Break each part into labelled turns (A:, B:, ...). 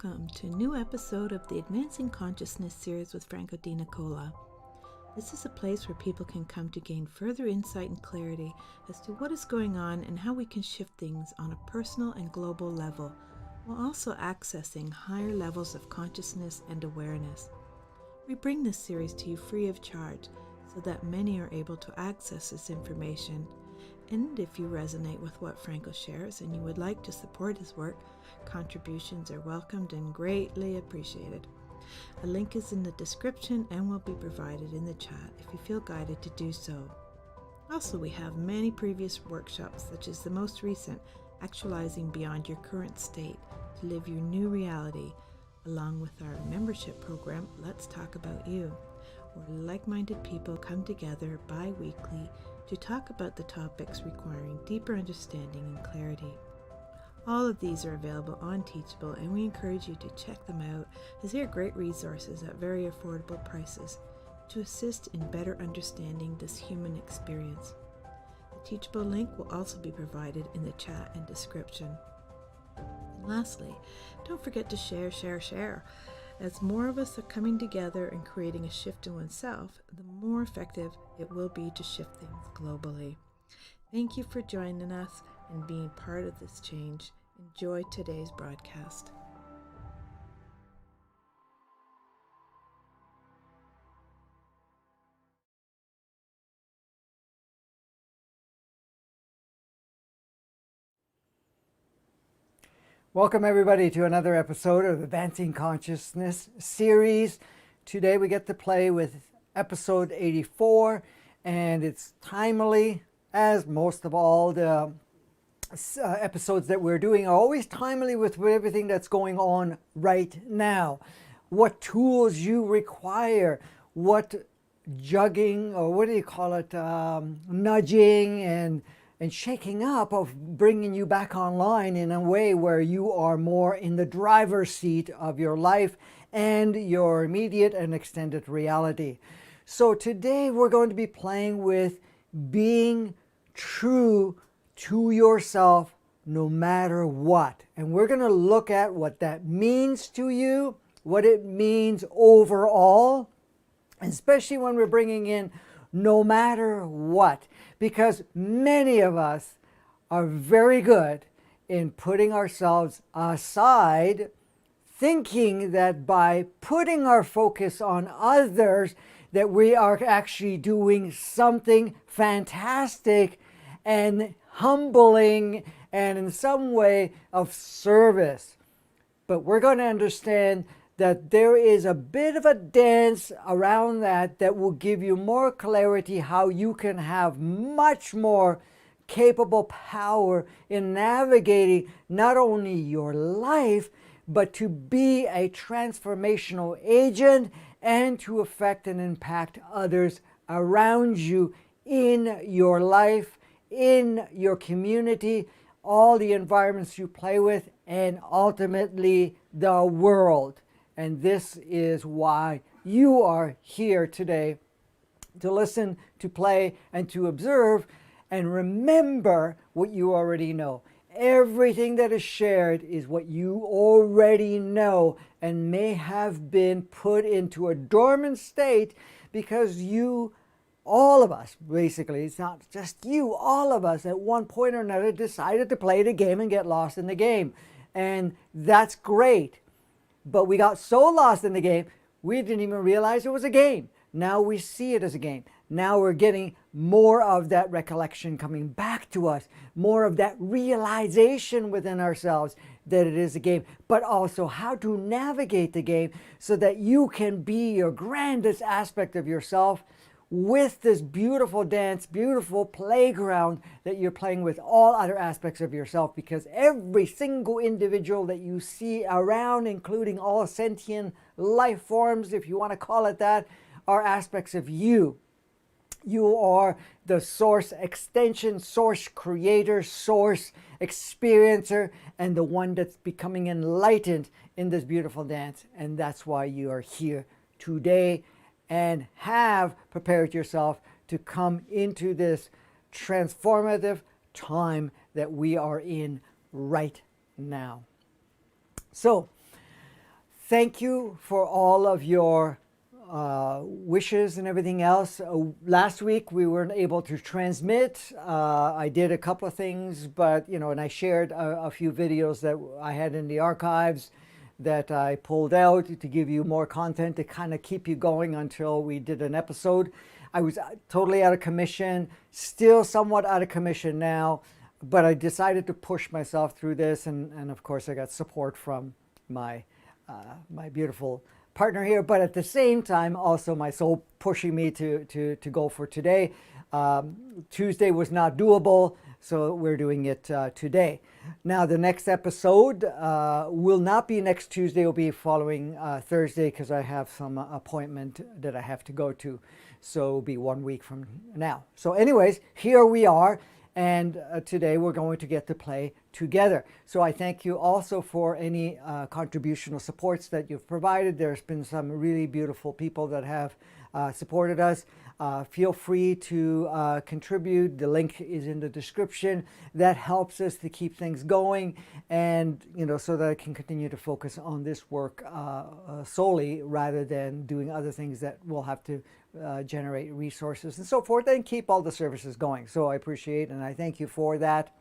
A: welcome to a new episode of the Advancing Consciousness series with Franco. This is a place where people can come to gain further insight and clarity as to what is going on and how we can shift things on a personal and global level, while also accessing higher levels of consciousness and awareness. We bring this series to you free of charge so that many are able to access this information. And if you resonate with what Franco shares and you would like to support his work, contributions are welcomed and greatly appreciated. A link is in the description and will be provided in the chat if you feel guided to do so. Also, we have many previous workshops, such as the most recent, Actualizing Beyond Your Current State to Live Your New Reality, along with our membership program, Let's Talk About You, where like-minded people come together bi-weekly to talk about the topics requiring deeper understanding and clarity. All of these are available on Teachable, and we encourage you to check them out as they are great resources at very affordable prices to assist in better understanding this human experience. The Teachable link will also be provided in the chat and description. And lastly, don't forget to share. As more of us are coming together and creating a shift in oneself, the more effective it will be to shift things globally. Thank you for joining us and being part of this change. Enjoy today's broadcast.
B: Welcome everybody to another episode of the Advancing Consciousness series. Today we get to play with episode 84, and it's timely, as most of all the episodes that we're doing are always timely with everything that's going on right now. What tools you require, what jugging, or what do you call it, nudging and shaking up of bringing you back online in a way where you are more in the driver's seat of your life and your immediate and extended reality. So today we're going to be playing with being true to yourself no matter what. And we're going to look at what that means to you, what it means overall, especially when we're bringing in no matter what. Because many of us are very good in putting ourselves aside, thinking that by putting our focus on others, that we are actually doing something fantastic and humbling and in some way of service. But we're going to understand that there is a bit of a dance around that will give you more clarity how you can have much more capable power in navigating not only your life, but to be a transformational agent and to affect and impact others around you in your life, in your community, all the environments you play with, and ultimately the world. And this is why you are here today, to listen, to play, and to observe, and remember what you already know. Everything that is shared is what you already know and may have been put into a dormant state because you, all of us, basically, it's not just you, all of us at one point or another decided to play the game and get lost in the game. And that's great. But we got so lost in the game, we didn't even realize it was a game. Now we see it as a game. Now we're getting more of that recollection coming back to us, more of that realization within ourselves that it is a game, but also how to navigate the game so that you can be your grandest aspect of yourself with this beautiful dance, beautiful playground that you're playing with all other aspects of yourself, because every single individual that you see around, including all sentient life forms, if you want to call it that, are aspects of you. You are the source extension, source creator, source experiencer, and the one that's becoming enlightened in this beautiful dance. And that's why you are here today and have prepared yourself to come into this transformative time that we are in right now. So, Thank you for all of your wishes and everything else. Last week we weren't able to transmit. I did a couple of things, but and I shared a few videos that I had in the archives that I pulled out to give you more content to kind of keep you going until we did an episode. I was totally out of commission, still somewhat out of commission now, but I decided to push myself through this, and of course I got support from my beautiful partner here, but at the same time also my soul pushing me to go for today. Tuesday was not doable, so we're doing it today. Now the next episode will not be next Tuesday, it will be following Thursday, because I have some appointment that I have to go to, so it'll be 1 week from now. So anyways, here we are, and today we're going to get to play together. So I thank you also for any contributional supports that you've provided. There's been some really beautiful people that have supported us. Feel free to contribute. The link is in the description. That helps us to keep things going, and so that I can continue to focus on this work solely, rather than doing other things that will have to generate resources and so forth, and keep all the services going. So I appreciate and I thank you for that,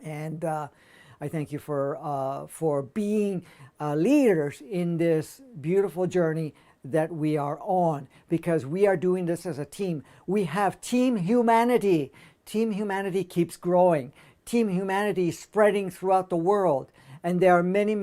B: and I thank you for being leaders in this beautiful journey that we are on, because we are doing this as a team. We have Team Humanity. Team Humanity keeps growing. Team Humanity is spreading throughout the world, and there are many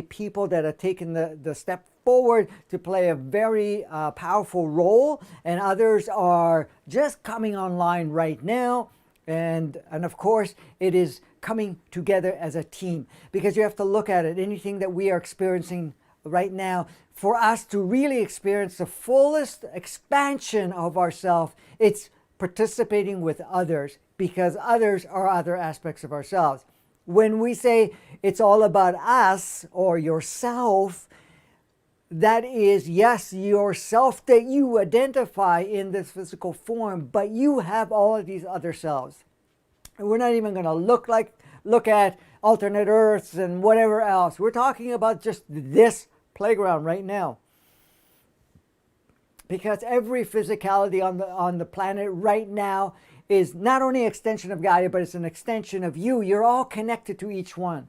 B: people that have taken the step forward to play a very powerful role, and others are just coming online right now, and of course it is coming together as a team, because you have to look at it. Anything that we are experiencing right now, for us to really experience the fullest expansion of ourselves, it's participating with others, because others are other aspects of ourselves. When we say it's all about us or yourself, that is, yes, yourself that you identify in this physical form, but you have all of these other selves. And we're not even going to look at alternate Earths and whatever else. We're talking about just this playground right now, because every physicality on the planet right now is not only an extension of Gaia, but it's an extension of you. You're all connected to each one.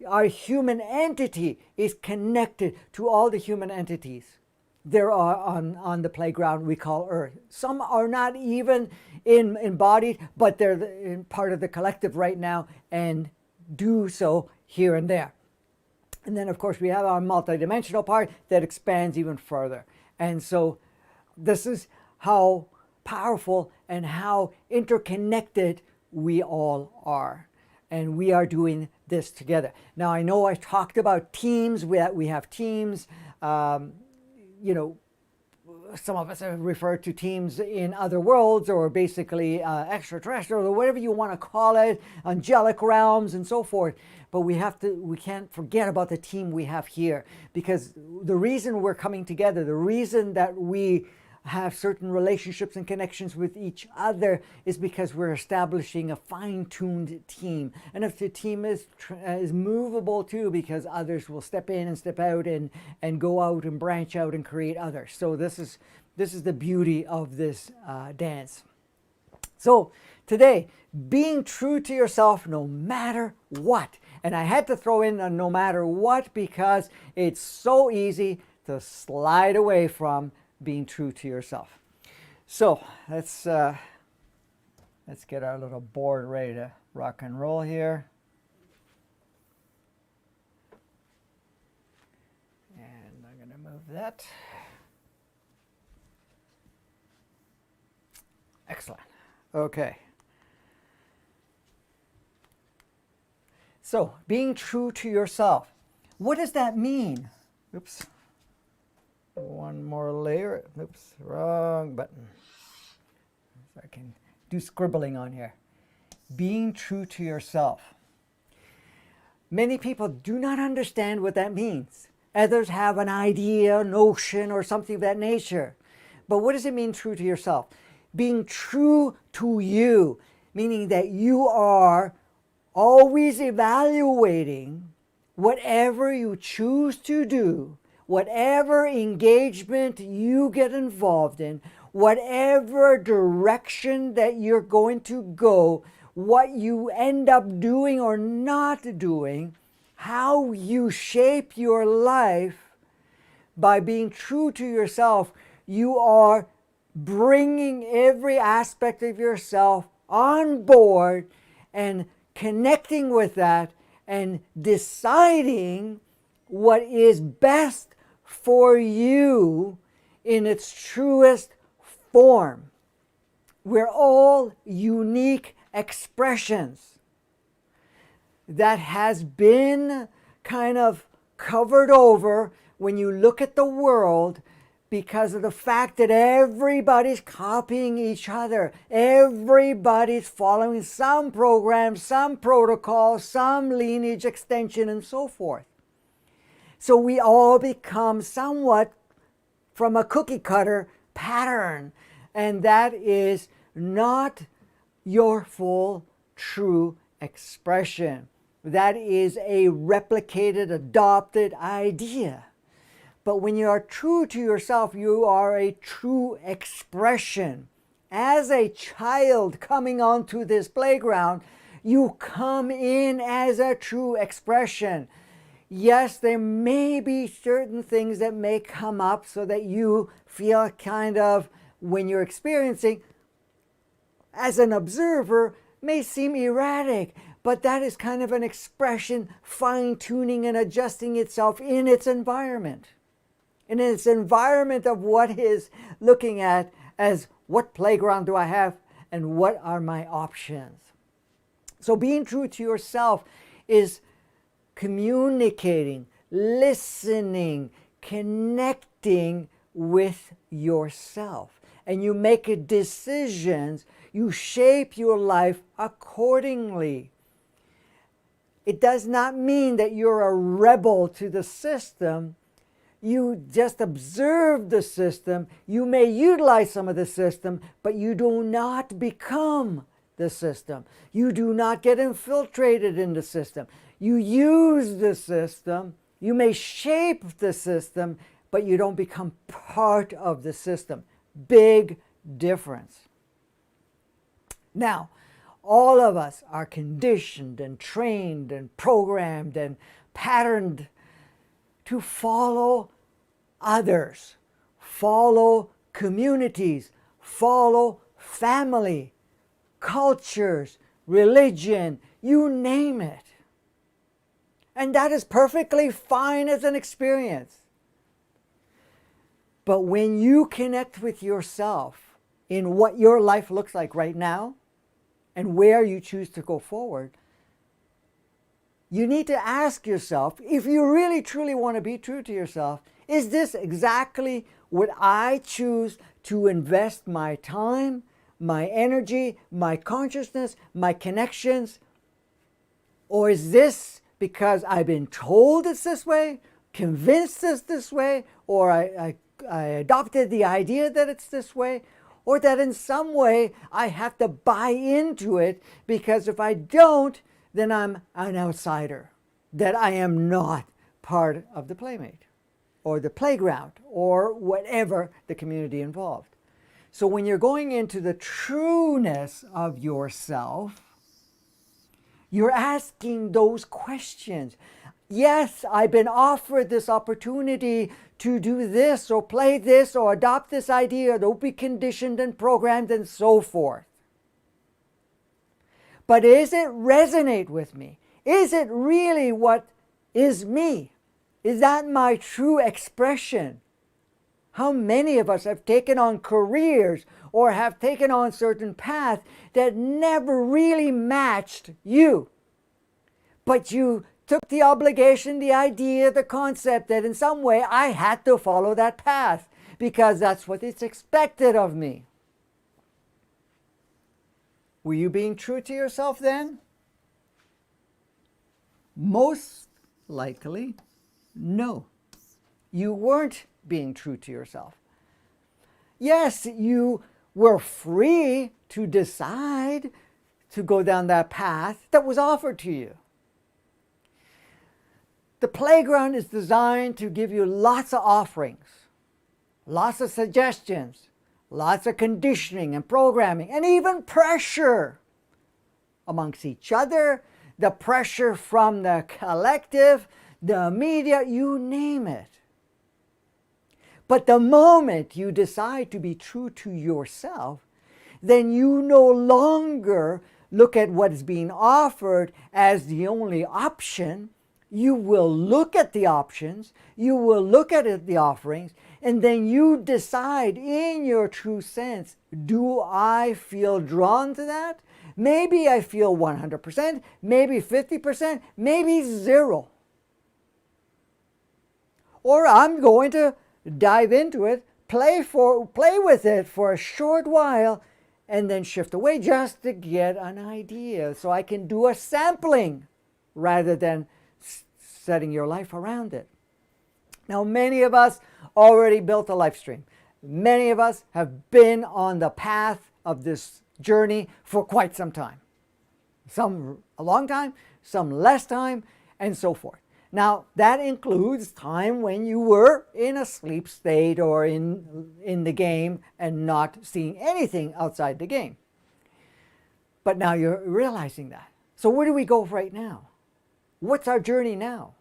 B: Our human entity is connected to all the human entities there are on the playground we call Earth. Some are not even embodied, but they're in part of the collective right now, and do so here and there. And then, of course, we have our multidimensional part that expands even further. And so this is how powerful and how interconnected we all are. And we are doing this together. Now, I know I talked about teams. We have teams. Some of us have referred to teams in other worlds, or basically extraterrestrial, or whatever you want to call it, angelic realms and so forth. But we can't forget about the team we have here, because the reason we're coming together, the reason that we have certain relationships and connections with each other, is because we're establishing a fine-tuned team. And if the team is movable too, because others will step in and step out and go out and branch out and create others. So this is the beauty of this dance. So today, being true to yourself no matter what. And I had to throw in a no matter what, because it's so easy to slide away from being true to yourself. So let's get our little board ready to rock and roll here. And I'm going to move that. Excellent. Okay. So, being true to yourself. What does that mean? Oops. One more layer. Oops, wrong button. So I can do scribbling on here. Being true to yourself. Many people do not understand what that means. Others have an idea, notion, or something of that nature. But what does it mean, true to yourself? Being true to you, meaning that you are always evaluating whatever you choose to do, whatever engagement you get involved in, whatever direction that you're going to go, what you end up doing or not doing, how you shape your life by being true to yourself, you are bringing every aspect of yourself on board and connecting with that and deciding what is best for you in its truest form. We're all unique expressions that has been kind of covered over when you look at the world because of the fact that everybody's copying each other. Everybody's following some program, some protocol, some lineage extension, and so forth. So we all become somewhat from a cookie cutter pattern, and that is not your full, true expression. That is a replicated, adopted idea. But when you are true to yourself, you are a true expression. As a child coming onto this playground, you come in as a true expression. Yes, there may be certain things that may come up so that you feel kind of, when you're experiencing, as an observer, may seem erratic, but that is kind of an expression fine-tuning and adjusting itself in its environment. In its environment of what is looking at as what playground do I have and what are my options. So being true to yourself is communicating, listening, connecting with yourself. And you make decisions, you shape your life accordingly. It does not mean that you're a rebel to the system. You just observe the system. You may utilize some of the system, but you do not become the system. You do not get infiltrated in the system. You use the system. You may shape the system, but you don't become part of the system. Big difference. Now, all of us are conditioned and trained and programmed and patterned to follow others, follow communities, follow family, cultures, religion, you name it. And that is perfectly fine as an experience. But when you connect with yourself in what your life looks like right now and where you choose to go forward, you need to ask yourself, if you really truly want to be true to yourself, is this exactly what I choose to invest my time, my energy, my consciousness, my connections? Or is this because I've been told it's this way, convinced it's this way, or I adopted the idea that it's this way, or that in some way I have to buy into it because if I don't, then I'm an outsider, that I am not part of the playmate or the playground or whatever the community involved. So when you're going into the trueness of yourself, you're asking those questions. Yes, I've been offered this opportunity to do this or play this or adopt this idea, don't be conditioned and programmed and so forth. But does it resonate with me? Is it really what is me? Is that my true expression? How many of us have taken on careers or have taken on certain paths that never really matched you? But you took the obligation, the idea, the concept that in some way I had to follow that path because that's what is expected of me. Were you being true to yourself then? Most likely, no. You weren't being true to yourself. Yes, you were free to decide to go down that path that was offered to you. The playground is designed to give you lots of offerings, lots of suggestions, lots of conditioning and programming, and even pressure amongst each other, the pressure from the collective, the media, you name it. But the moment you decide to be true to yourself, then you no longer look at what is being offered as the only option. You will look at the options, you will look at the offerings, and then you decide in your true sense, do I feel drawn to that? Maybe I feel 100%, maybe 50%, maybe 0. Or I'm going to dive into it, play with it for a short while, and then shift away just to get an idea so I can do a sampling rather than setting your life around it. Now, many of us already built a life stream. Many of us have been on the path of this journey for quite some time. Some a long time, some less time, and so forth. Now, that includes time when you were in a sleep state or in the game and not seeing anything outside the game. But now you're realizing that. So where do we go right now? What's our journey now?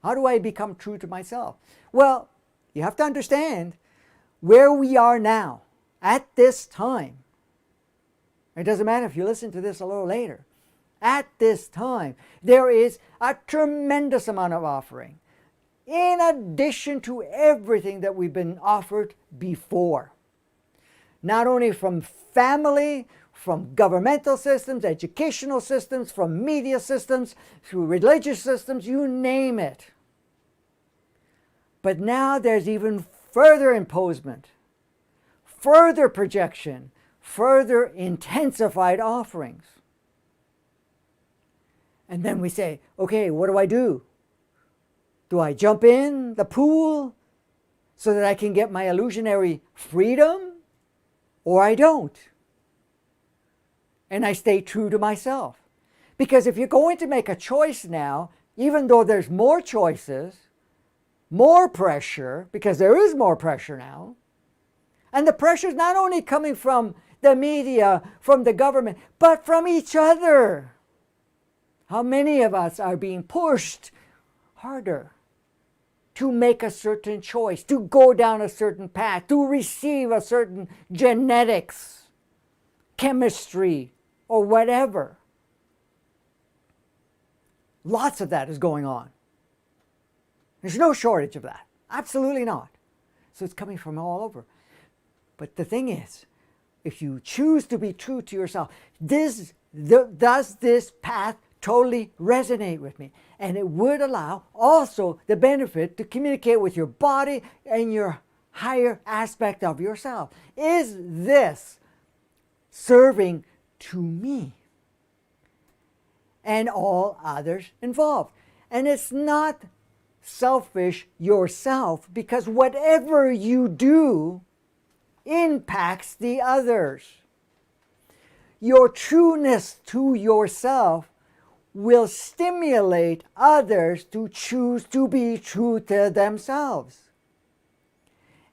B: How do I become true to myself? Well, you have to understand where we are now at this time. It doesn't matter if you listen to this a little later. At this time, there is a tremendous amount of offering, in addition to everything that we've been offered before. Not only from family, from governmental systems, educational systems, from media systems, through religious systems, you name it. But now there's even further imposement, further projection, further intensified offerings. And then we say, okay, what do I do? Do I jump in the pool so that I can get my illusionary freedom? Or I don't? And I stay true to myself. Because if you're going to make a choice now, even though there's more choices, more pressure, because there is more pressure now, and the pressure is not only coming from the media, from the government, but from each other. How many of us are being pushed harder to make a certain choice, to go down a certain path, to receive a certain genetics, chemistry, or whatever? Lots of that is going on. There's no shortage of that. Absolutely not. So it's coming from all over. But the thing is, if you choose to be true to yourself, does this path totally resonate with me? And it would allow also the benefit to communicate with your body and your higher aspect of yourself. Is this serving to me and all others involved? And it's not selfish yourself, because whatever you do impacts the others. Your trueness to yourself will stimulate others to choose to be true to themselves.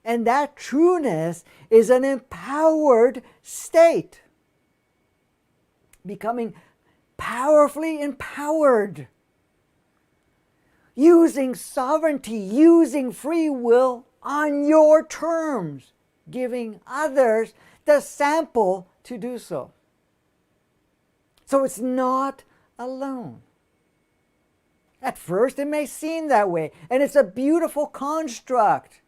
B: And that trueness is an empowered state. Becoming powerfully empowered. Using sovereignty, using free will on your terms. Giving others the sample to do so. So it's not alone. At first it may seem that way, and it's a beautiful construct.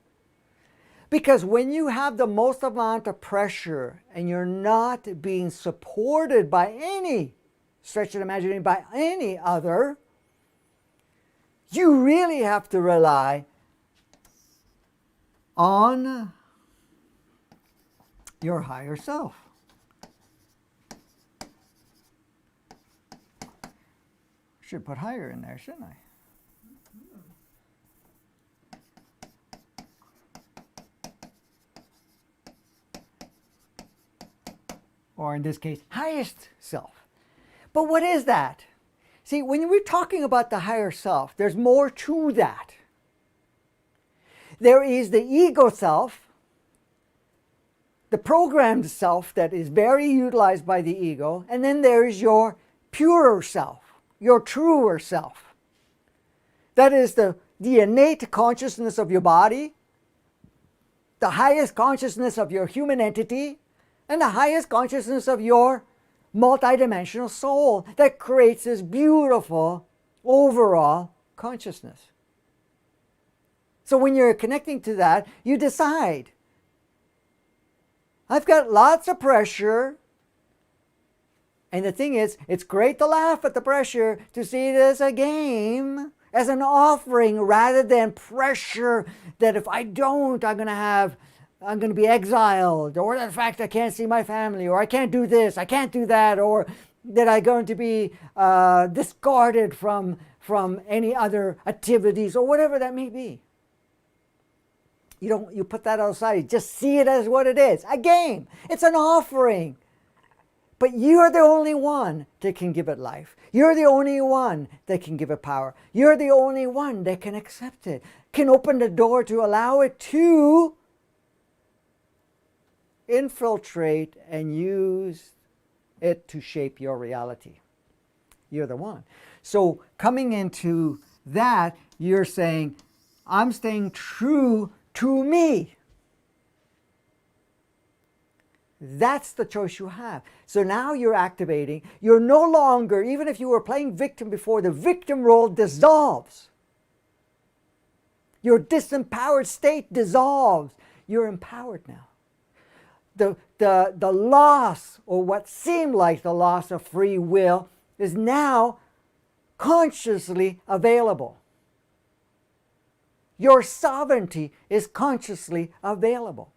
B: Because when you have the most amount of pressure and you're not being supported by any stretch of imagination, by any other, you really have to rely on your higher self. Should put higher in there, shouldn't I? Or in this case, highest self. But what is that? See, when we're talking about the higher self, there's more to that. There is the ego self, the programmed self that is very utilized by the ego, and then there's your purer self, your truer self. That is the innate consciousness of your body, the highest consciousness of your human entity, and the highest consciousness of your multidimensional soul that creates this beautiful overall consciousness. So when you're connecting to that, you decide, I've got lots of pressure. And the thing is, it's great to laugh at the pressure, to see it as a game, as an offering, rather than pressure that if I don't, I'm going to be exiled, or the fact I can't see my family, or I can't do this, I can't do that, or that I'm going to be discarded from any other activities, or whatever that may be. You put that outside. You just see it as what it is, a game. It's an offering. But you're the only one that can give it life. You're the only one that can give it power. You're the only one that can accept it, can open the door to allow it to infiltrate and use it to shape your reality. You're the one. So coming into that, you're saying, I'm staying true to me. That's the choice you have. So now you're activating. You're no longer, even if you were playing victim before, the victim role dissolves. Your disempowered state dissolves. You're empowered now. The loss, or what seemed like the loss of free will, is now consciously available. Your sovereignty is consciously available.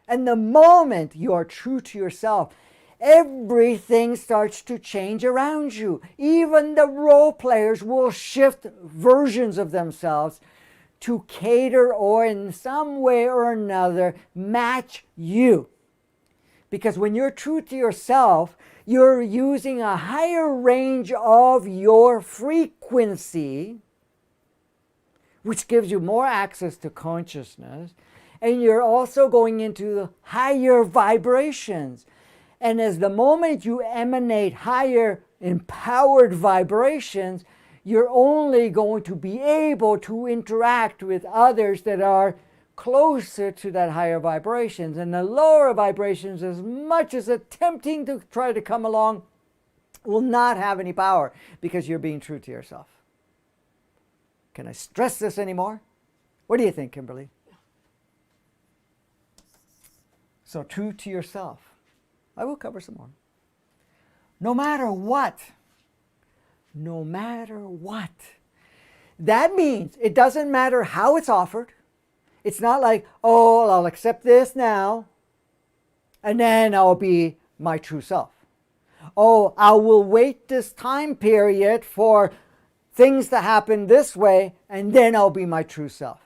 B: And the moment you are true to yourself, everything starts to change around you. Even the role players will shift versions of themselves to cater or in some way or another match you. Because when you're true to yourself, you're using a higher range of your frequency, which gives you more access to consciousness, and you're also going into higher vibrations. And as the moment you emanate higher empowered vibrations, you're only going to be able to interact with others that are closer to that higher vibrations. And the lower vibrations, as much as attempting to try to come along, will not have any power because you're being true to yourself. Can I stress this anymore? What do you think, Kimberly? So true to yourself. I will cover some more. No matter what. No matter what. That means it doesn't matter how it's offered. It's not like, oh, I'll accept this now, and then I'll be my true self. Oh, I will wait this time period for things to happen this way, and then I'll be my true self.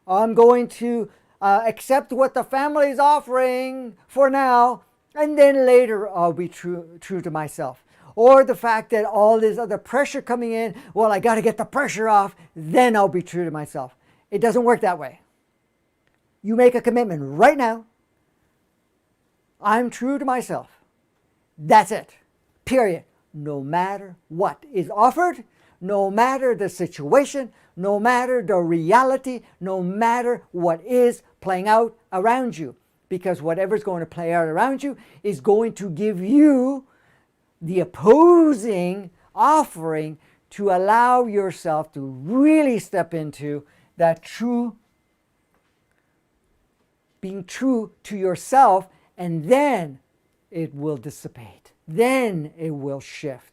B: I'm going to accept what the family is offering for now, and then later I'll be true to myself. Or the fact that all this other pressure coming in, well, I got to get the pressure off, then I'll be true to myself. It doesn't work that way. You make a commitment right now. I'm true to myself. That's it. Period. No matter what is offered, no matter the situation, no matter the reality, no matter what is playing out around you. Because whatever's going to play out around you is going to give you the opposing offering to allow yourself to really step into that being true to yourself, and then it will dissipate. Then it will shift.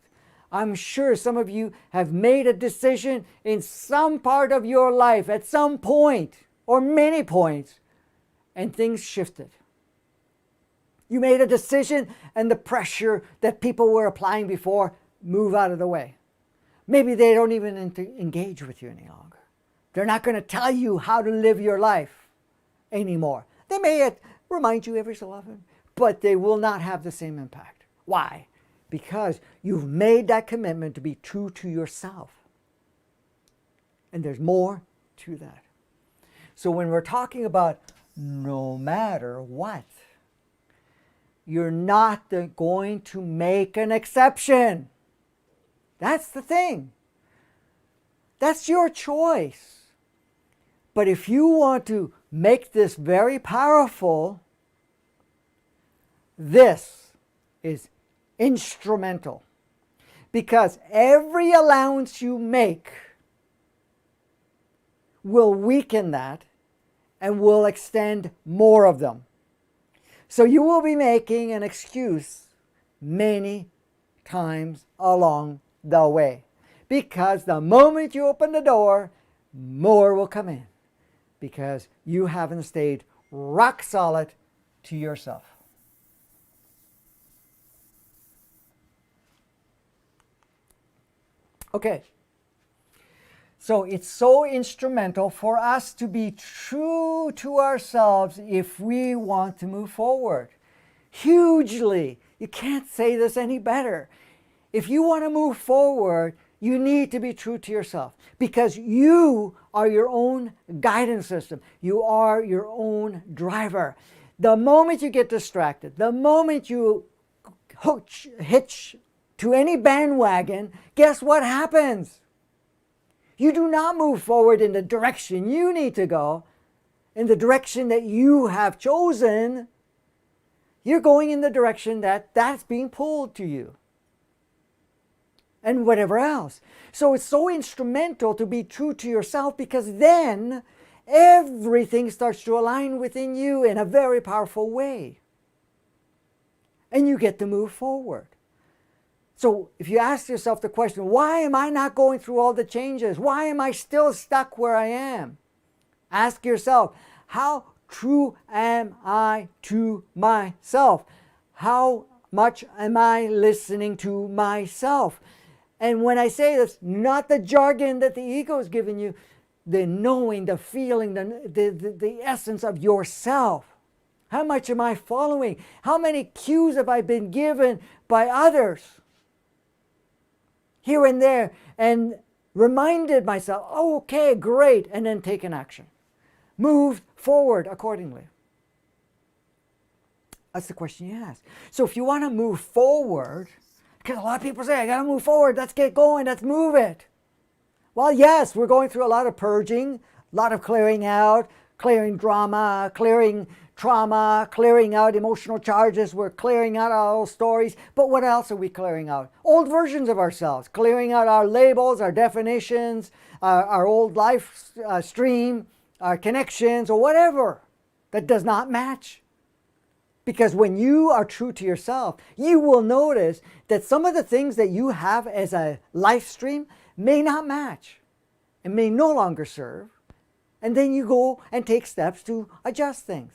B: I'm sure some of you have made a decision in some part of your life at some point, or many points, and things shifted. You made a decision and the pressure that people were applying before move out of the way. Maybe they don't even engage with you any longer. They're not going to tell you how to live your life anymore. They may remind you every so often, but they will not have the same impact. Why? because you've made that commitment to be true to yourself. And there's more to that. So when we're talking about no matter what, you're not going to make an exception. That's the thing. That's your choice. But if you want to make this very powerful, this is instrumental. Because every allowance you make will weaken that and will extend more of them. So you will be making an excuse many times along the way. Because the moment you open the door, more will come in. Because you haven't stayed rock solid to yourself. Okay. So it's so instrumental for us to be true to ourselves if we want to move forward. Hugely. You can't say this any better. If you want to move forward, you need to be true to yourself because you are your own guidance system. You are your own driver. The moment you get distracted, the moment you hitch to any bandwagon, guess what happens? You do not move forward in the direction you need to go, in the direction that you have chosen. You're going in the direction that's being pulled to you. And whatever else. So it's so instrumental to be true to yourself because then everything starts to align within you in a very powerful way. And you get to move forward. So if you ask yourself the question, why am I not going through all the changes? Why am I still stuck where I am? Ask yourself, how true am I to myself? How much am I listening to myself? And when I say this, not the jargon that the ego is giving you, the knowing, the feeling, the essence of yourself. How much am I following? How many cues have I been given by others? Here and there, and reminded myself, oh, okay, great, and then taken action. Moved forward accordingly. That's the question you ask. So if you want to move forward, because a lot of people say, I got to move forward, let's get going, let's move it. Well, yes, we're going through a lot of purging, a lot of clearing out, clearing drama, clearing trauma, clearing out emotional charges. We're clearing out our old stories. But what else are we clearing out? Old versions of ourselves, clearing out our labels, our definitions, our old life stream, our connections, or whatever that does not match. Because when you are true to yourself, you will notice that some of the things that you have as a life stream may not match and may no longer serve. And then you go and take steps to adjust things.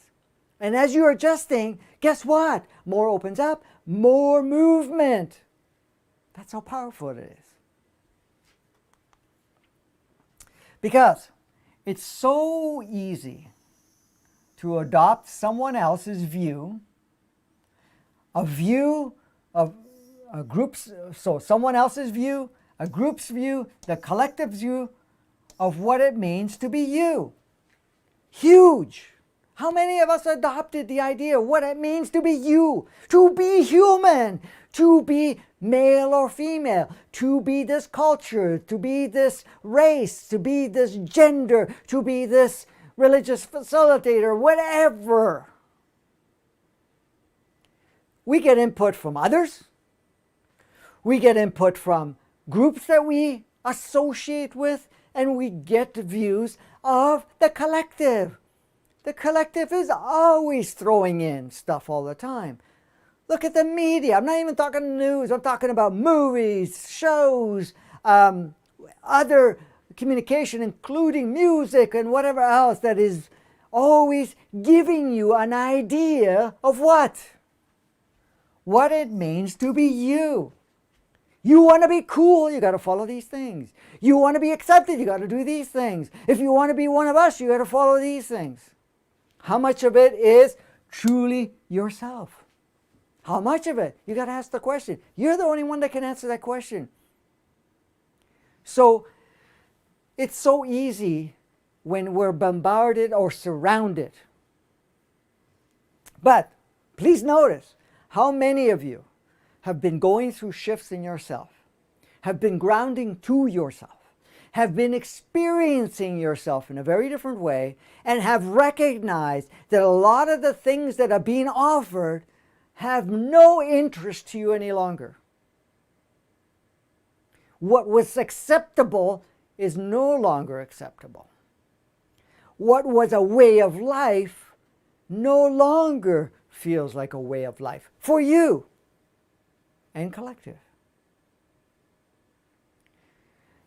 B: And as you're adjusting, guess what? More opens up, more movement. That's how powerful it is. Because it's so easy to adopt someone else's view, a view of a group's, so someone else's view, a group's view, the collective's view of what it means to be you. Huge. How many of us adopted the idea of what it means to be you, to be human, to be male or female, to be this culture, to be this race, to be this gender, to be this religious facilitator, whatever. We get input from others. We get input from groups that we associate with, and we get views of the collective. The collective is always throwing in stuff all the time. Look at the media. I'm not even talking news. I'm talking about movies, shows, other communication, including music and whatever else that is always giving you an idea of what? What it means to be you. You want to be cool, you got to follow these things. You want to be accepted, you got to do these things. If you want to be one of us, you got to follow these things. How much of it is truly yourself? How much of it? You got to ask the question. You're the only one that can answer that question. So it's so easy when we're bombarded or surrounded. But please notice how many of you have been going through shifts in yourself, have been grounding to yourself, have been experiencing yourself in a very different way, and have recognized that a lot of the things that are being offered have no interest to you any longer. What was acceptable is no longer acceptable. What was a way of life no longer feels like a way of life for you and collective.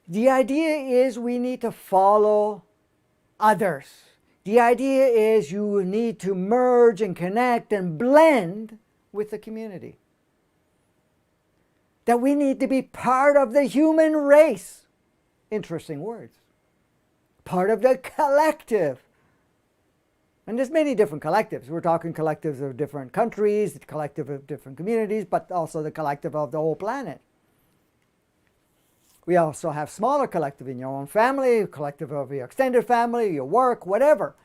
B: The idea is we need to follow others. The idea is you need to merge and connect and blend with the community. That we need to be part of the human race. Interesting words. Part of the collective. And there's many different collectives. We're talking collectives of different countries, the collective of different communities, but also the collective of the whole planet. We also have smaller collective in your own family, collective of your extended family, your work, whatever.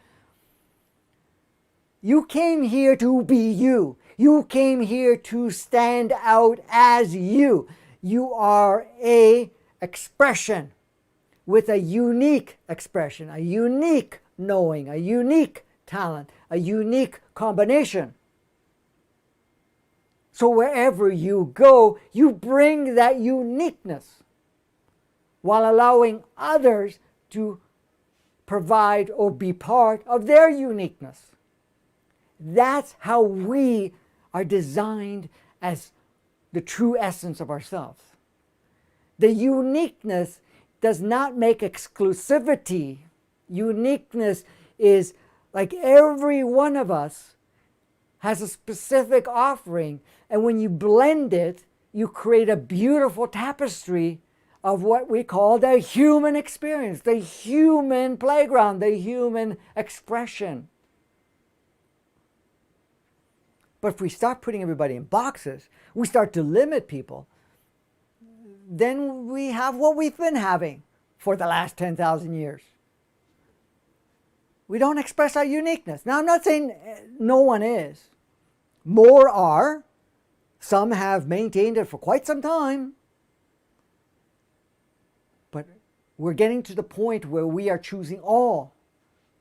B: You came here to be you. You came here to stand out as you. You are a expression with a unique expression, a unique knowing, a unique talent, a unique combination. So wherever you go, you bring that uniqueness while allowing others to provide or be part of their uniqueness. That's how we are designed as the true essence of ourselves. The uniqueness does not make exclusivity. Uniqueness is like every one of us has a specific offering, and when you blend it, you create a beautiful tapestry of what we call the human experience, the human playground, the human expression. But if we start putting everybody in boxes, we start to limit people, then we have what we've been having for the last 10,000 years. We don't express our uniqueness. Now, I'm not saying no one is. More are. Some have maintained it for quite some time. But we're getting to the point where we are choosing all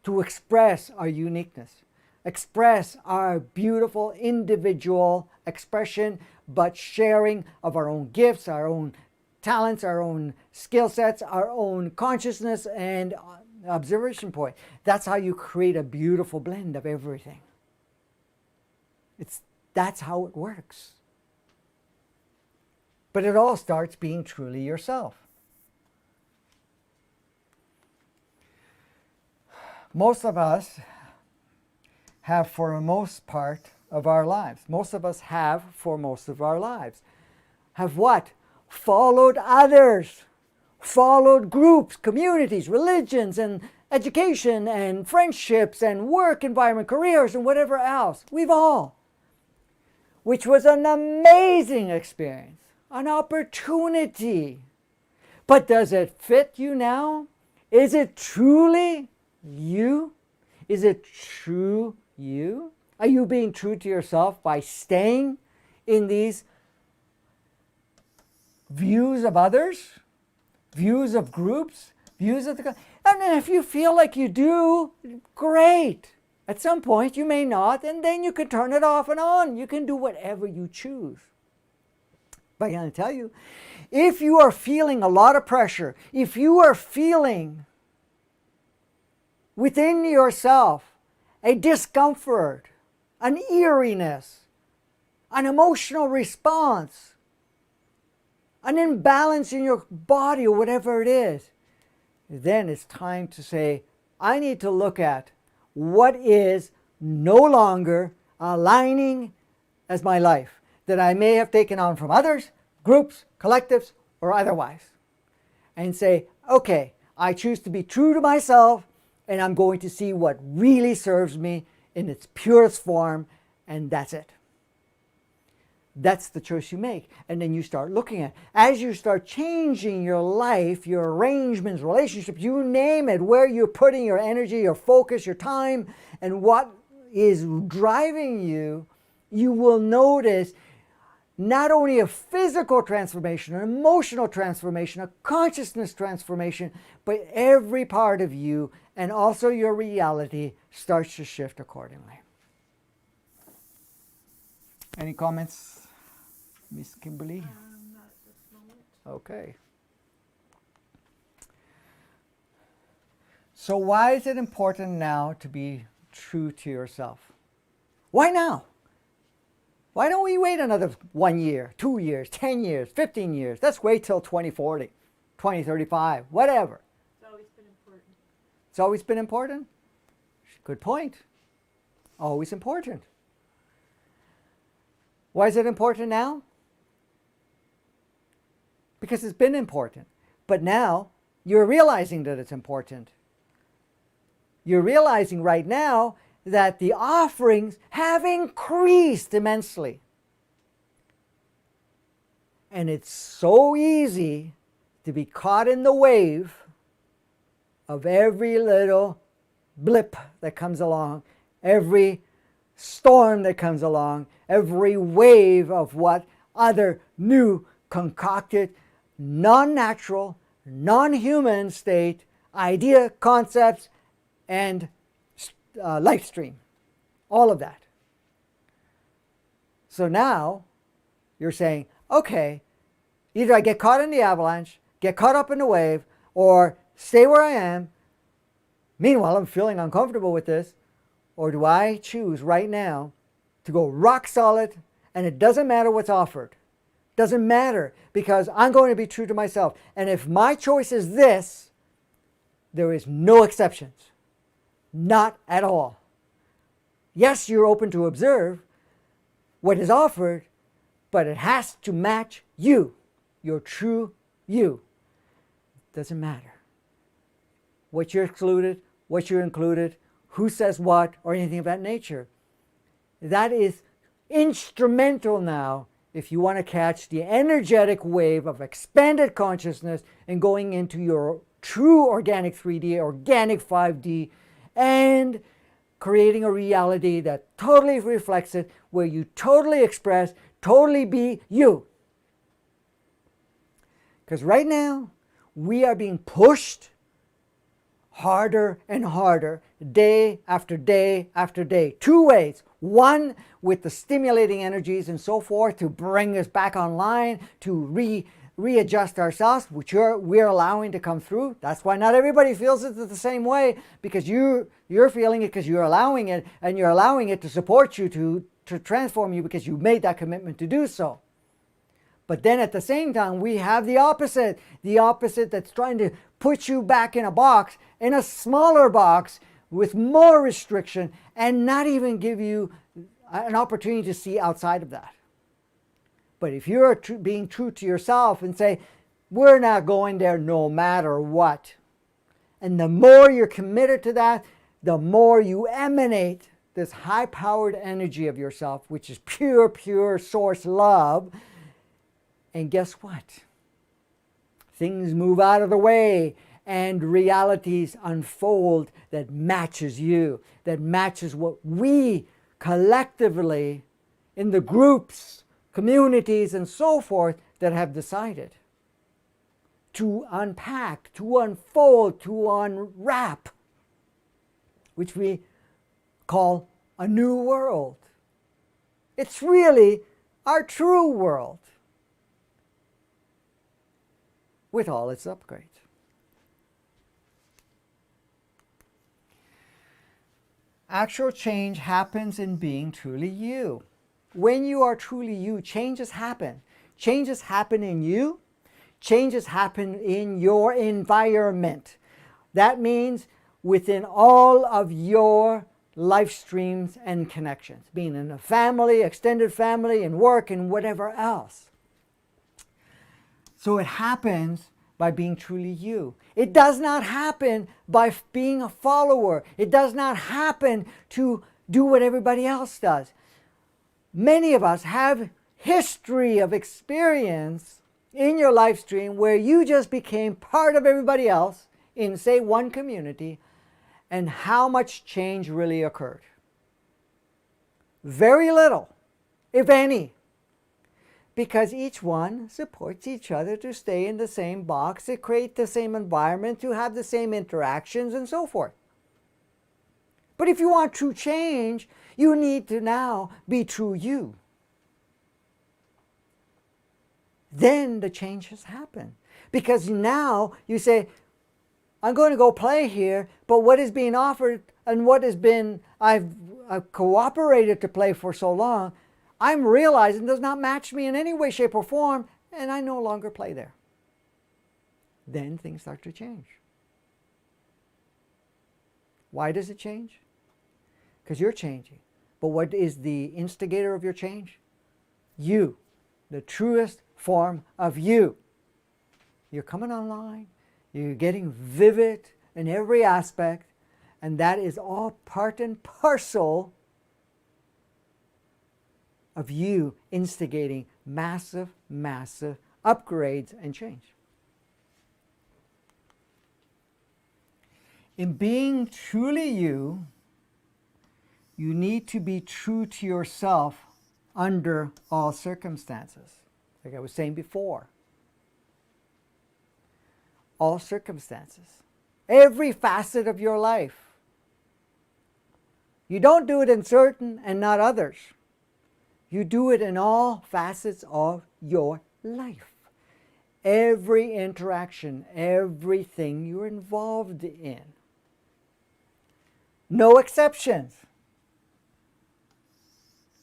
B: to express our uniqueness, express our beautiful individual expression, but sharing of our own gifts, our own talents, our own skill sets, our own consciousness and observation point. That's how you create a beautiful blend of everything. That's how it works. But it all starts being truly yourself. Most of us have for the most part of our lives. Most of us have for most of our lives. Have what? Followed others. Followed groups, communities, religions, and education, and friendships, and work environment, careers, and whatever else. We've all. Which was an amazing experience. An opportunity. But does it fit you now? Is it truly you? Is it true you? Are you being true to yourself by staying in these views of others, views of groups, views of the... And if you feel like you do, great. At some point you may not, and then you can turn it off and on. You can do whatever you choose. But I'm going to tell you, if you are feeling a lot of pressure, if you are feeling within yourself a discomfort, an eeriness, an emotional response, an imbalance in your body or whatever it is, then it's time to say, I need to look at what is no longer aligning as my life that I may have taken on from others, groups, collectives, or otherwise. And say, okay, I choose to be true to myself, and I'm going to see what really serves me in its purest form, and that's it. That's the choice you make. And then you start looking at it. As you start changing your life, your arrangements, relationships, you name it, where you're putting your energy, your focus, your time, and what is driving you, you will notice not only a physical transformation, an emotional transformation, a consciousness transformation, but every part of you and also your reality starts to shift accordingly. Any comments, Miss Kimberly?
A: Not at this moment.
B: Okay. So why is it important now to be true to yourself? Why now? Why don't we wait another 1 year, 2 years, 10 years, 15 years? Let's wait till 2040, 2035, whatever.
A: It's always been important.
B: It's always been important? Good point. Always important. Why is it important now? Because it's been important. But now you're realizing that it's important. You're realizing right now that the offerings have increased immensely. And it's so easy to be caught in the wave of every little blip that comes along, every storm that comes along, every wave of what other new, concocted, non-natural, non-human state, idea, concepts, and life stream. All of that. So now you're saying, okay, either I get caught in the avalanche, get caught up in the wave, or stay where I am. Meanwhile, I'm feeling uncomfortable with this. Or do I choose right now to go rock solid, and it doesn't matter what's offered. Doesn't matter, because I'm going to be true to myself. And if my choice is this, there is no exceptions. Not at all. Yes, you're open to observe what is offered, but it has to match you, your true you. Doesn't matter what you're excluded, what you're included, who says what, or anything of that nature. That is instrumental now if you want to catch the energetic wave of expanded consciousness and going into your true organic 3D, organic 5D, and creating a reality that totally reflects it, where you totally express, totally be you. Because right now, we are being pushed harder and harder, day after day after day. Two ways. One, with the stimulating energies and so forth to bring us back online, to readjust ourselves, which we're allowing to come through. That's why not everybody feels it the same way, because you're feeling it because you're allowing it, and you're allowing it to support you, to transform you, because you made that commitment to do so. But then at the same time, we have the opposite that's trying to put you back in a box, in a smaller box, with more restriction, and not even give you an opportunity to see outside of that. But if you're being true to yourself and say, we're not going there no matter what, and the more you're committed to that, the more you emanate this high-powered energy of yourself, which is pure, pure source love. And guess what? Things move out of the way, and realities unfold that matches you, that matches what we collectively, in the groups, communities, and so forth, that have decided to unpack, to unfold, to unwrap, which we call a new world. It's really our true world, with all its upgrades. Actual change happens in being truly you. When you are truly you, changes happen. Changes happen in you. Changes happen in your environment. That means within all of your life streams and connections, being in a family, extended family, in work, and whatever else. So it happens by being truly you. It does not happen by being a follower. It does not happen to do what everybody else does. Many of us have history of experience in your life stream where you just became part of everybody else in, say, one community, and how much change really occurred? Very little, if any, because each one supports each other to stay in the same box, to create the same environment, to have the same interactions, and so forth. But if you want true change, you need to now be true you. Then the changes happen. Because now you say, I'm going to go play here, but what is being offered and what has been, I've cooperated to play for so long, I'm realizing does not match me in any way, shape, or form, and I no longer play there. Then things start to change. Why does it change? Because you're changing. But what is the instigator of your change? You, the truest form of you. You're coming online, you're getting vivid in every aspect, and that is all part and parcel of you instigating massive, massive upgrades and change. In being truly you, you need to be true to yourself under all circumstances. Like I was saying before. All circumstances. Every facet of your life. You don't do it in certain and not others. You do it in all facets of your life. Every interaction, everything you're involved in. No exceptions.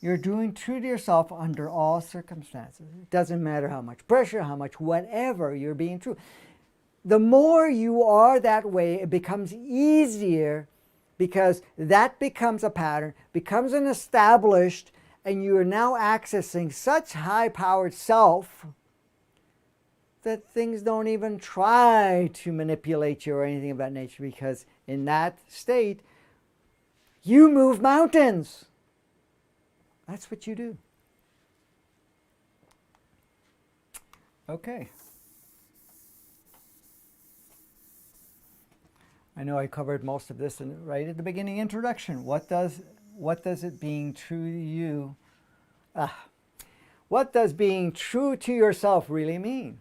B: You're doing true to yourself under all circumstances. It doesn't matter how much pressure, how much whatever, you're being true. The more you are that way, it becomes easier because that becomes a pattern, becomes an established, and you are now accessing such high-powered self that things don't even try to manipulate you or anything of that nature, because in that state, you move mountains. That's what you do. Okay. I know I covered most of this right at the beginning introduction. What does it being true to you, what does being true to yourself really mean?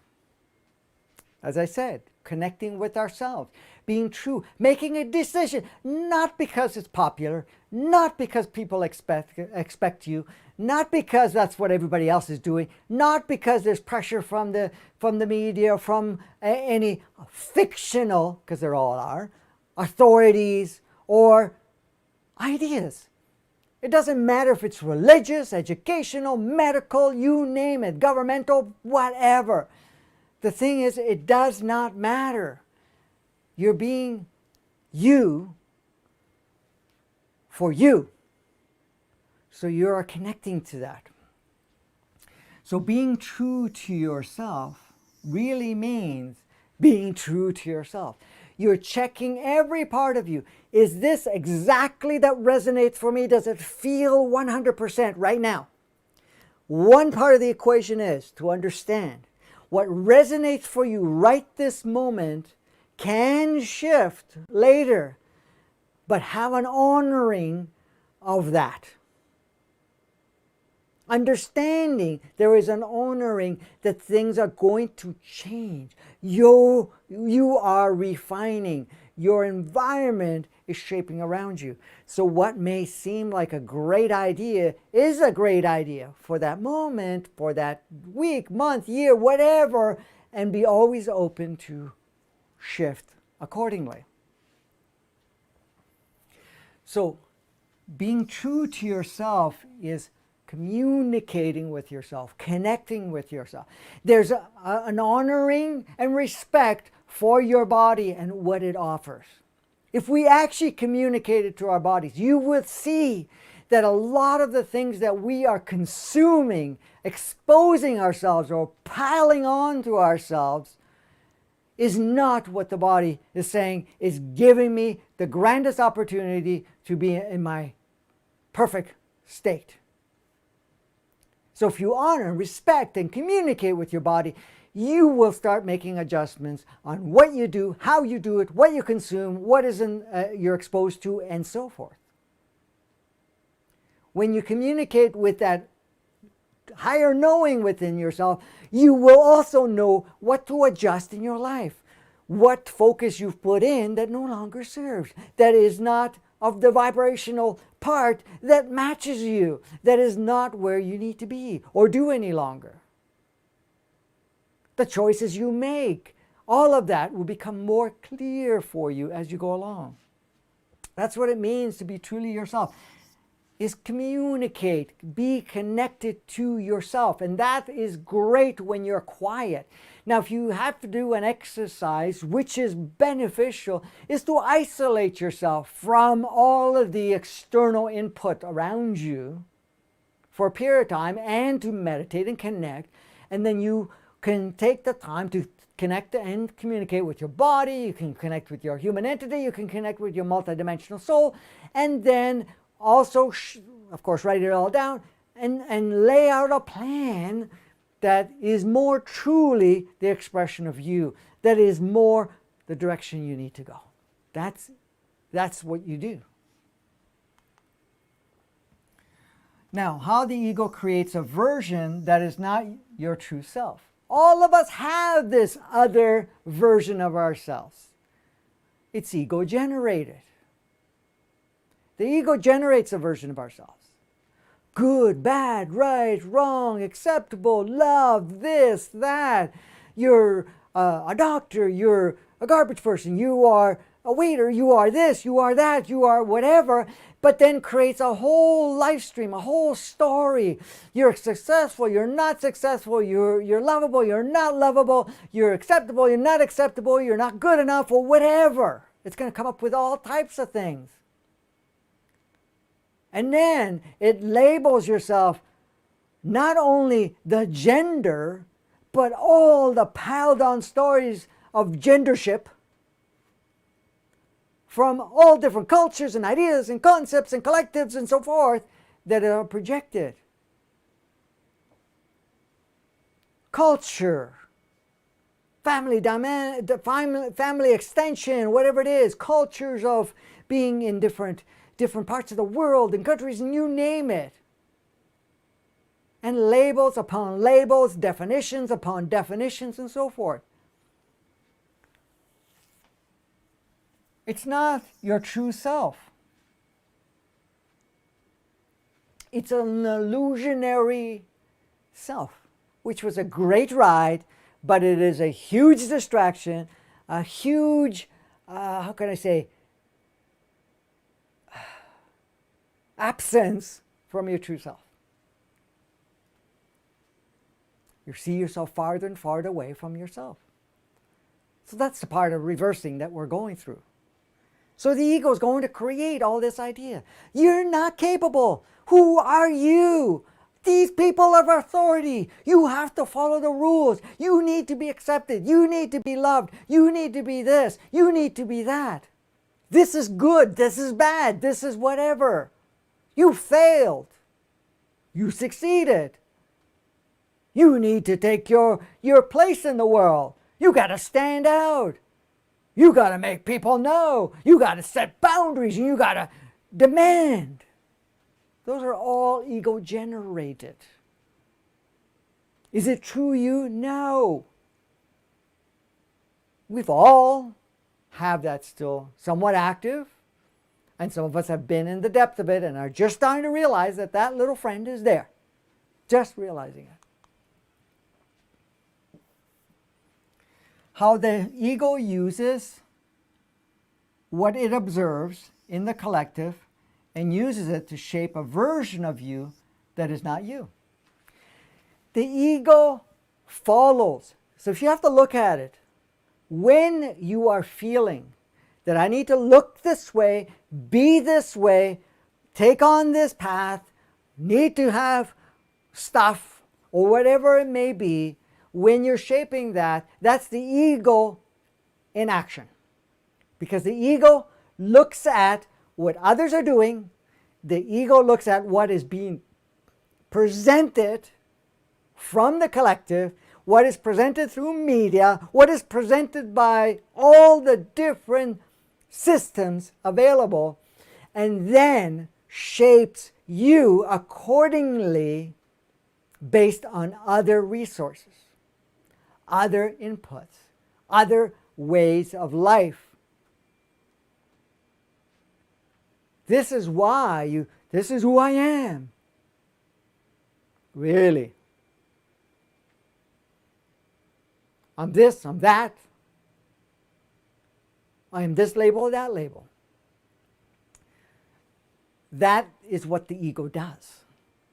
B: As I said, connecting with ourselves, being true, making a decision, not because it's popular, not because people expect you, not because that's what everybody else is doing, not because there's pressure from the media, from any fictional, because there all are, authorities or ideas. It doesn't matter if it's religious, educational, medical, you name it, governmental, whatever. The thing is, it does not matter. You're being you for you. So you're connecting to that. So being true to yourself really means being true to yourself. You're checking every part of you. Is this exactly that resonates for me? Does it feel 100% right now? One part of the equation is to understand what resonates for you right this moment can shift later, but have an honoring of that. Understanding there is an honoring that things are going to change. You are refining. Your environment is shaping around you. So what may seem like a great idea is a great idea for that moment, for that week, month, year, whatever, and be always open to shift accordingly. So being true to yourself is communicating with yourself, connecting with yourself. There's an honoring and respect for your body and what it offers. If we actually communicated to our bodies, you would see that a lot of the things that we are consuming, exposing ourselves or piling on to ourselves, is not what the body is saying is giving me the grandest opportunity to be in my perfect state. So if you honor, respect, and communicate with your body, you will start making adjustments on what you do, how you do it, what you consume, what you're exposed to, and so forth. When you communicate with that higher knowing within yourself, you will also know what to adjust in your life, what focus you've put in that no longer serves, that is not of the vibrational part that matches you, that is not where you need to be or do any longer. The choices you make, all of that will become more clear for you as you go along. That's what it means to be truly yourself, is communicate, be connected to yourself. And that is great when you're quiet. Now, if you have to do an exercise, which is beneficial, is to isolate yourself from all of the external input around you for a period of time and to meditate and connect. And then you can take the time to connect and communicate with your body. You can connect with your human entity. You can connect with your multidimensional soul. And then also, of course, write it all down and lay out a plan that is more truly the expression of you, that is more the direction you need to go. That's what you do. Now, how the ego creates a version that is not your true self. All of us have this other version of ourselves. It's ego generated. The ego generates a version of ourselves. Good, bad, right, wrong, acceptable, love, this, that. You're a doctor, you're a garbage person, you are a waiter, you are this, you are that, you are whatever, but then creates a whole life stream, a whole story. You're successful, you're not successful, you're lovable, you're not lovable, you're acceptable, you're not acceptable, you're not good enough, or whatever. It's going to come up with all types of things. And then it labels yourself not only the gender, but all the piled on stories of gendership from all different cultures and ideas and concepts and collectives and so forth that are projected. Culture, family extension, whatever it is, cultures of being in different parts of the world and countries, and you name it. And labels upon labels, definitions upon definitions, and so forth. It's not your true self. It's an illusionary self, which was a great ride, but it is a huge distraction, a huge, how can I say, absence from your true self. You see yourself farther and farther away from yourself. So that's the part of reversing that we're going through. So the ego is going to create all this idea. You're not capable. Who are you? These people of authority. You have to follow the rules. You need to be accepted. You need to be loved. You need to be this. You need to be that. This is good. This is bad. This is whatever. You failed. You succeeded. You need to take your place in the world. You got to stand out. You got to make people know. You got to set boundaries. And you got to demand. Those are all ego generated. Is it true you? No. We've all have that still somewhat active. And some of us have been in the depth of it and are just starting to realize that that little friend is there. Just realizing it. How the ego uses what it observes in the collective and uses it to shape a version of you that is not you. The ego follows. So if you have to look at it, when you are feeling that I need to look this way, be this way, take on this path, need to have stuff, or whatever it may be, when you're shaping that, that's the ego in action. Because the ego looks at what others are doing, the ego looks at what is being presented from the collective, what is presented through media, what is presented by all the different systems available, and then shapes you accordingly based on other resources, other inputs, other ways of life. This is why this is who I am. Really. I'm this, I'm that. I am this label or that label. That is what the ego does.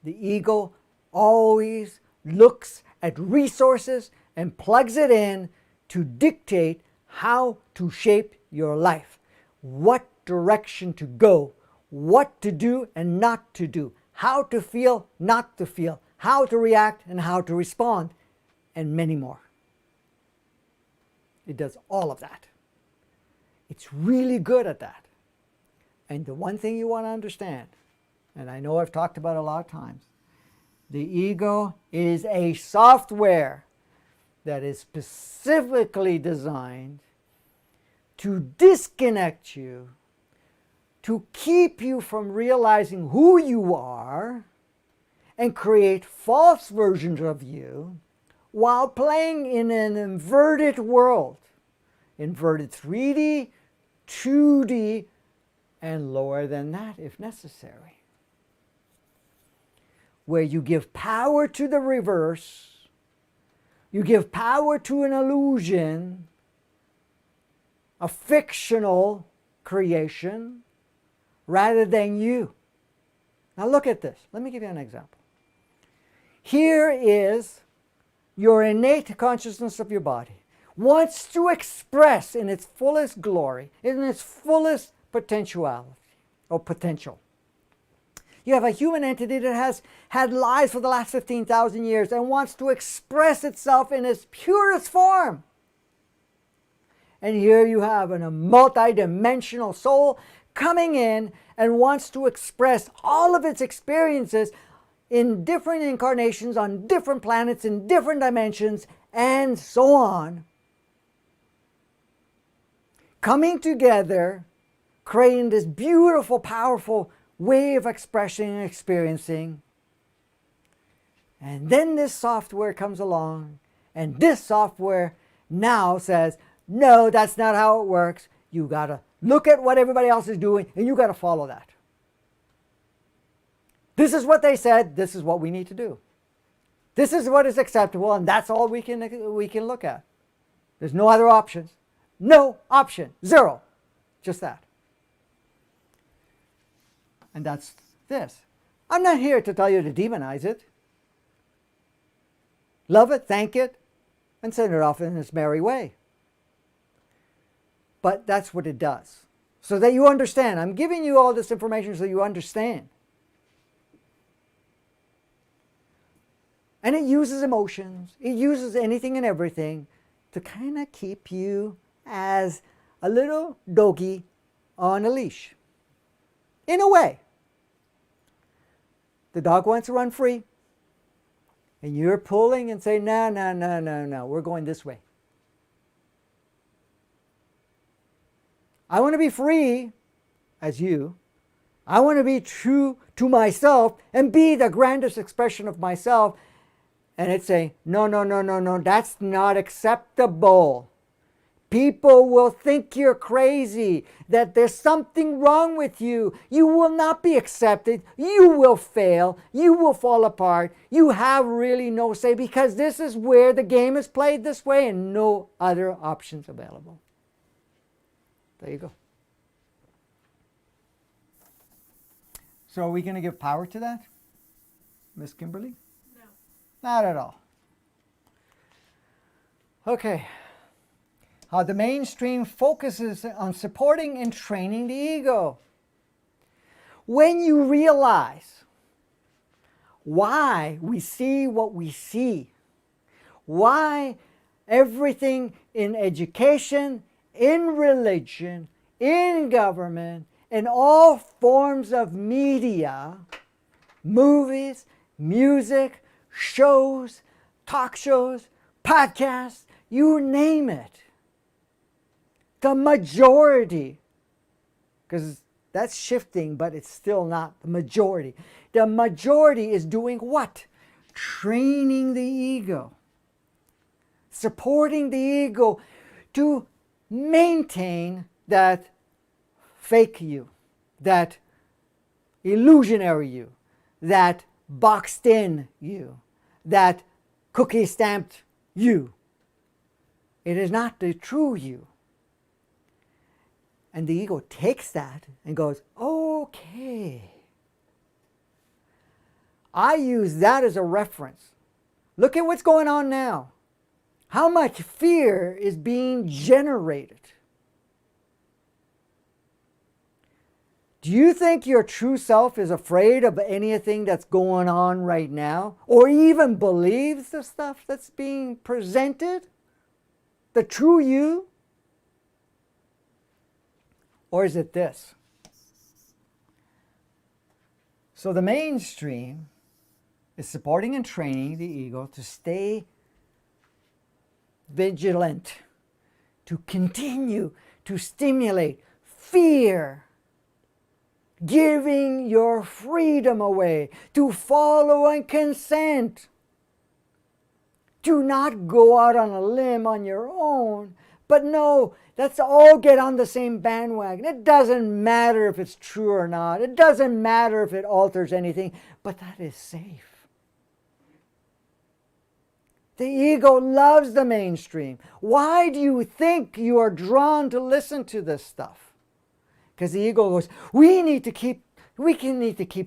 B: The ego always looks at resources and plugs it in to dictate how to shape your life, what direction to go, what to do and not to do, how to feel, not to feel, how to react and how to respond, and many more. It does all of that. It's really good at that. And the one thing you want to understand, and I know I've talked about it a lot of times, the ego is a software that is specifically designed to disconnect you, to keep you from realizing who you are and create false versions of you while playing in an inverted world. Inverted 3D, 2D, and lower than that if necessary. Where you give power to the reverse, you give power to an illusion, a fictional creation, rather than you. Now look at this. Let me give you an example. Here is your innate consciousness of your body. Wants to express in its fullest glory, in its fullest potentiality or potential. You have a human entity that has had lives for the last 15,000 years and wants to express itself in its purest form. And here you have a multidimensional soul coming in and wants to express all of its experiences in different incarnations on different planets in different dimensions and so on, coming together, creating this beautiful, powerful way of expressing and experiencing. And then this software comes along, and this software now says, no, that's not how it works. You gotta look at what everybody else is doing, and you gotta follow that. This is what they said, this is what we need to do. This is what is acceptable, and that's all we can look at. There's no other options. No option. Zero. Just that. And that's this. I'm not here to tell you to demonize it. Love it, thank it, and send it off in its merry way. But that's what it does. So that you understand. I'm giving you all this information so you understand. And it uses emotions. It uses anything and everything to kind of keep you as a little doggy on a leash. In a way. The dog wants to run free. And you're pulling and saying, no, we're going this way. I want to be free as you. I want to be true to myself and be the grandest expression of myself. And it's saying, no, that's not acceptable. People will think you're crazy, that there's something wrong with you. You will not be accepted. You will fail. You will fall apart. You have really no say because this is where the game is played this way and no other options available. There you go. So are we going to give power to that, Miss Kimberly?
A: No.
B: Not at all. Okay. How the mainstream focuses on supporting and training the ego. When you realize why we see what we see, why everything in education, in religion, in government, in all forms of media, movies, music, shows, talk shows, podcasts, you name it. The majority, because that's shifting, but it's still not the majority. The majority is doing what? Training the ego. Supporting the ego to maintain that fake you, that illusionary you, that boxed in you, that cookie stamped you. It is not the true you. And the ego takes that and goes, okay. I use that as a reference. Look at what's going on now. How much fear is being generated? Do you think your true self is afraid of anything that's going on right now? Or even believes the stuff that's being presented? The true you? Or is it this? So the mainstream is supporting and training the ego to stay vigilant, to continue to stimulate fear, giving your freedom away, to follow and consent, to not go out on a limb on your own, but no, let's all get on the same bandwagon. It doesn't matter if it's true or not. It doesn't matter if it alters anything, but that is safe. The ego loves the mainstream. Why do you think you are drawn to listen to this stuff? Because the ego goes, we need to keep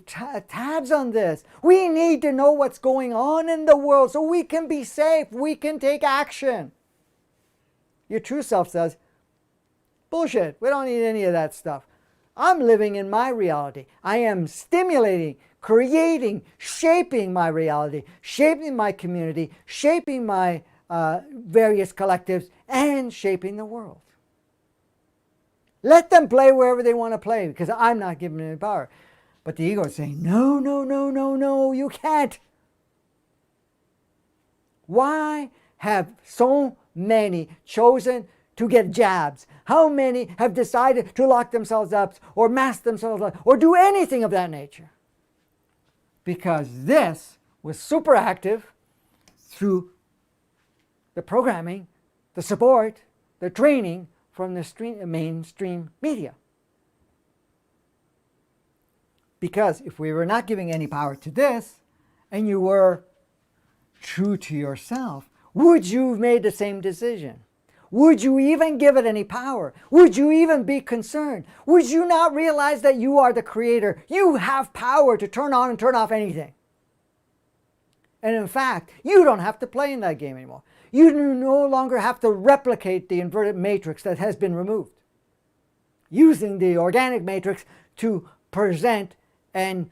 B: tabs on this. We need to know what's going on in the world so we can be safe. We can take action. Your true self says, bullshit, we don't need any of that stuff. I'm living in my reality. I am stimulating, creating, shaping my reality, shaping my community, shaping my various collectives, and shaping the world. Let them play wherever they want to play, because I'm not giving them any power. But the ego is saying, no, no, no, no, no, you can't. Why have so many chosen to get jabs? How many have decided to lock themselves up or mask themselves up or do anything of that nature? Because this was super active through the programming, the support, the training from the mainstream media. Because if we were not giving any power to this, and you were true to yourself, would you have made the same decision? Would you even give it any power? Would you even be concerned? Would you not realize that you are the creator? You have power to turn on and turn off anything. And in fact, you don't have to play in that game anymore. You no longer have to replicate the inverted matrix that has been removed, using the organic matrix to present and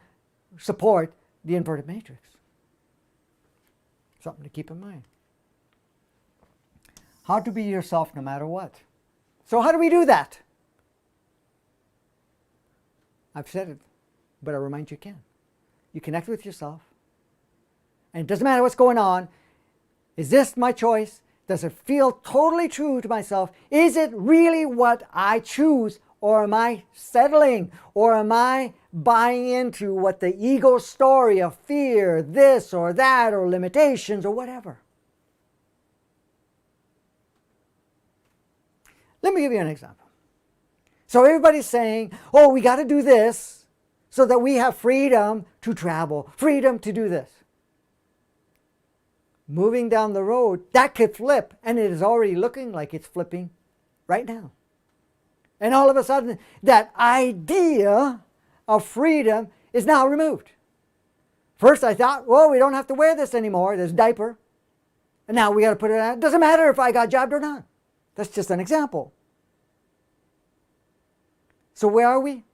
B: support the inverted matrix. Something to keep in mind. How to be yourself no matter what. So how do we do that? I've said it, but I remind you again. You connect with yourself, and it doesn't matter what's going on. Is this my choice? Does it feel totally true to myself? Is it really what I choose? Or am I settling? Or am I buying into what the ego story of fear, this or that, or limitations, or whatever? Let me give you an example. So everybody's saying, oh, we got to do this so that we have freedom to travel, freedom to do this. Moving down the road, that could flip, and it is already looking like it's flipping right now. And all of a sudden, that idea of freedom is now removed. First I thought, well, we don't have to wear this anymore, this diaper. And now we got to put it on. It doesn't matter if I got jabbed or not. That's just an example. So where are we?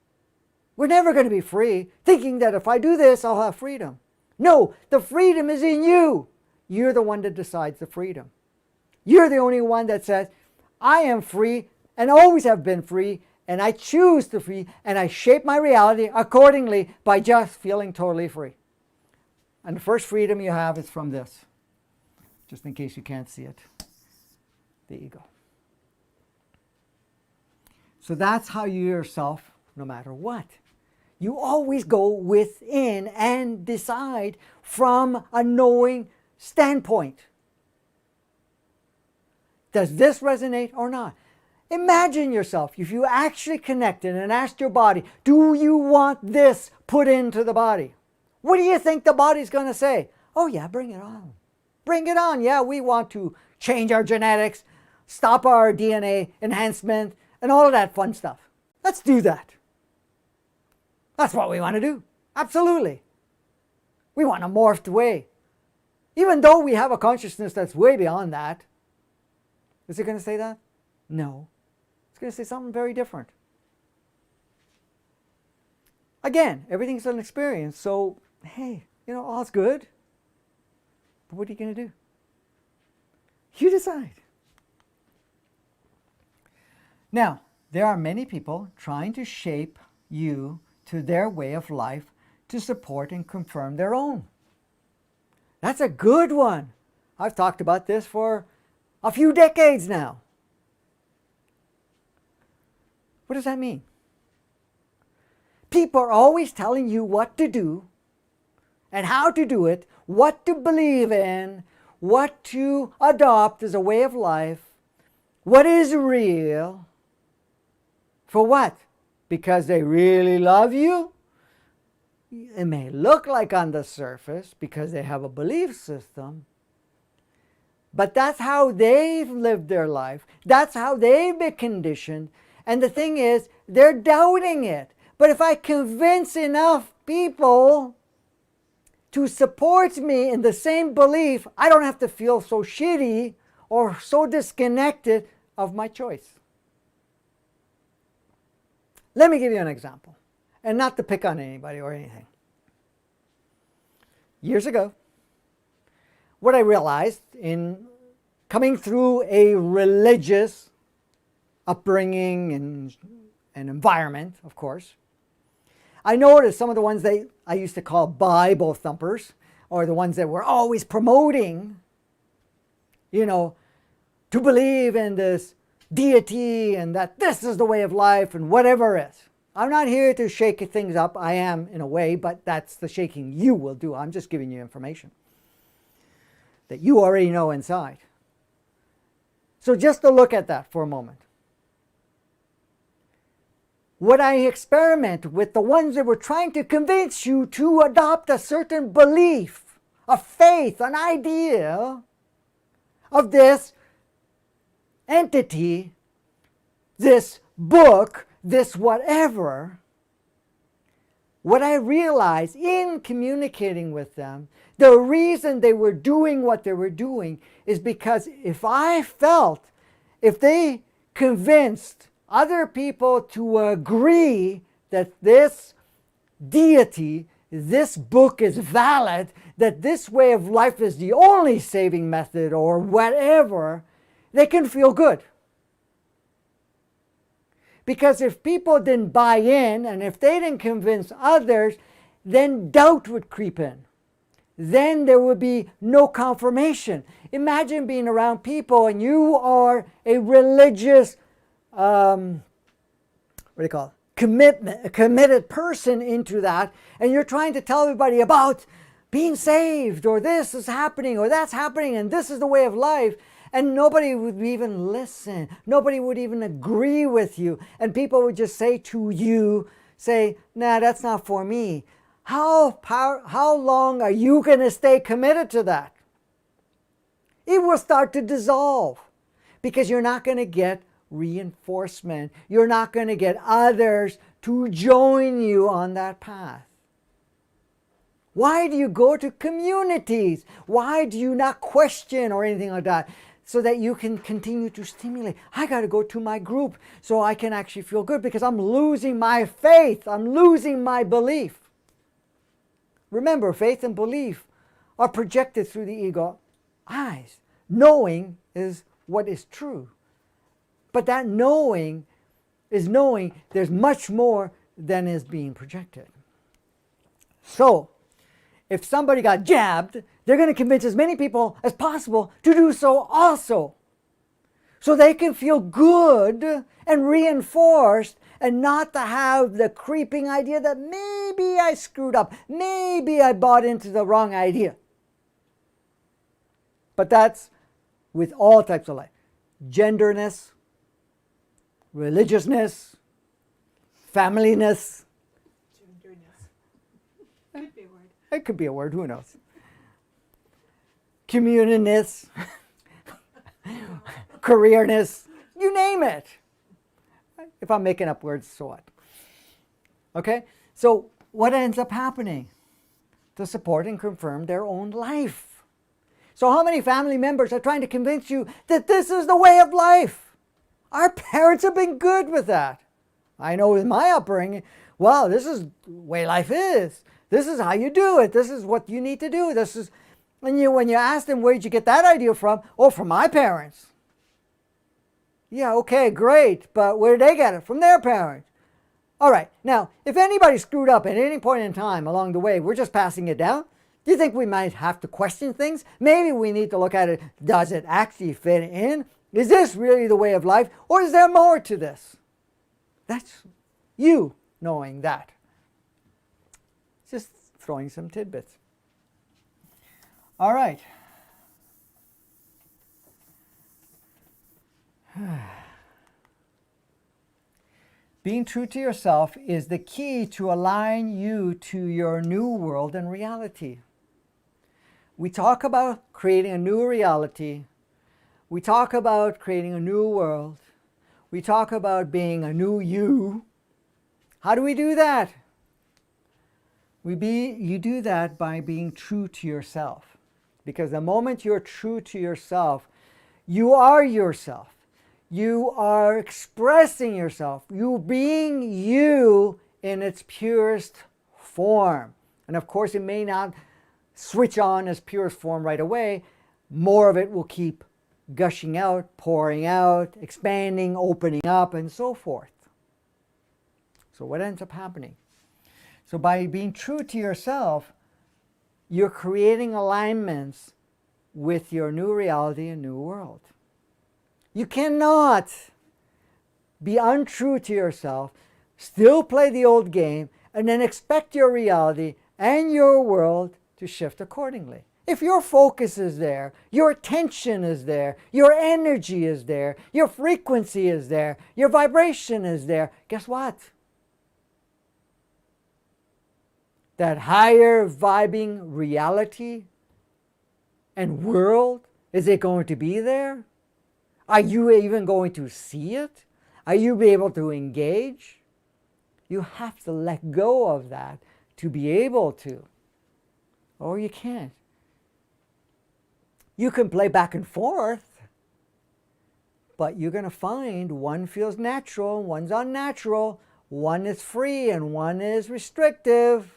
B: We're never going to be free, thinking that if I do this, I'll have freedom. No, the freedom is in you. You're the one that decides the freedom. You're the only one that says, I am free and always have been free, and I choose to free, and I shape my reality accordingly by just feeling totally free. And the first freedom you have is from this. just in case you can't see it. The ego. So that's how you yourself, no matter what, you always go within and decide from a knowing standpoint. Does this resonate or not? Imagine yourself, if you actually connected and asked your body, do you want this put into the body? What do you think the body's going to say? Oh yeah, bring it on. Bring it on. Yeah, we want to change our genetics, stop our DNA enhancement, and all of that fun stuff. Let's do that. That's what we want to do. Absolutely. We want to morph away. Even though we have a consciousness that's way beyond that. Is it going to say that? No. It's going to say something very different. Again, everything's an experience, so hey, all's good. But what are you going to do? You decide. Now, there are many people trying to shape you to their way of life to support and confirm their own. That's a good one. I've talked about this for a few decades now. What does that mean? People are always telling you what to do and how to do it, what to believe in, what to adopt as a way of life, what is real. For what? Because they really love you? It may look like on the surface because they have a belief system, but that's how they've lived their life. That's how they've been conditioned. And the thing is, they're doubting it. But if I convince enough people to support me in the same belief, I don't have to feel so shitty or so disconnected of my choice. Let me give you an example, and not to pick on anybody or anything. Years ago, what I realized in coming through a religious upbringing and environment, of course, I noticed some of the ones that I used to call Bible thumpers, or the ones that were always promoting, to believe in this deity and that this is the way of life and whatever is. I'm not here to shake things up. I am in a way, but that's the shaking you will do. I'm just giving you information that you already know inside. So just to look at that for a moment. What I experimented with the ones that were trying to convince you to adopt a certain belief, a faith, an idea of this entity, this book, this whatever, what I realized in communicating with them, the reason they were doing what they were doing is because if they convinced other people to agree that this deity, this book is valid, that this way of life is the only saving method or whatever, they can feel good. Because if people didn't buy in and if they didn't convince others, then doubt would creep in. Then there would be no confirmation. Imagine being around people and you are a religious, committed person into that, and you're trying to tell everybody about being saved, or this is happening, or that's happening, and this is the way of life. And nobody would even listen. Nobody would even agree with you. And people would just say to you, nah, that's not for me. How long are you going to stay committed to that? It will start to dissolve because you're not going to get reinforcement. You're not going to get others to join you on that path. Why do you go to communities? Why do you not question or anything like that? So that you can continue to stimulate. I got to go to my group so I can actually feel good because I'm losing my faith. I'm losing my belief. Remember, faith and belief are projected through the ego eyes. Knowing is what is true. But that knowing is knowing there's much more than is being projected. So, if somebody got jabbed, they're going to convince as many people as possible to do so also. So they can feel good and reinforced and not to have the creeping idea that maybe I screwed up, maybe I bought into the wrong idea. But that's with all types of life. Genderness, religiousness, familyness.
A: Genderness. Could be a word.
B: It could be a word, who knows? Communiness, careerness, you name it. If I'm making up words, so what? Okay? So what ends up happening? To support and confirm their own life. So how many family members are trying to convince you that this is the way of life? Our parents have been good with that. I know in my upbringing, well, this is the way life is. This is how you do it. This is what you need to do. This is, when you ask them, where did you get that idea from? Oh, from my parents. Yeah, okay, great, but where did they get it? From their parents. All right, now, if anybody screwed up at any point in time along the way, we're just passing it down. Do you think we might have to question things? Maybe we need to look at it. Does it actually fit in? Is this really the way of life? Or is there more to this? That's you knowing that. Just throwing some tidbits. All right. Being true to yourself is the key to align you to your new world and reality. We talk about creating a new reality. We talk about creating a new world. We talk about being a new you. How do we do that? You do that by being true to yourself. Because the moment you're true to yourself, you are yourself. You are expressing yourself. You being you in its purest form. And of course, it may not switch on as purest form right away. More of it will keep gushing out, pouring out, expanding, opening up, and so forth. So what ends up happening? So by being true to yourself, you're creating alignments with your new reality and new world. You cannot be untrue to yourself, still play the old game, and then expect your reality and your world to shift accordingly. If your focus is there, your attention is there, your energy is there, your frequency is there, your vibration is there, guess what? That higher vibing reality and world, is it going to be there? Are you even going to see it? Are you be able to engage? You have to let go of that to be able to. Or you can't. You can play back and forth, but you're going to find one feels natural, one's unnatural, one is free and one is restrictive.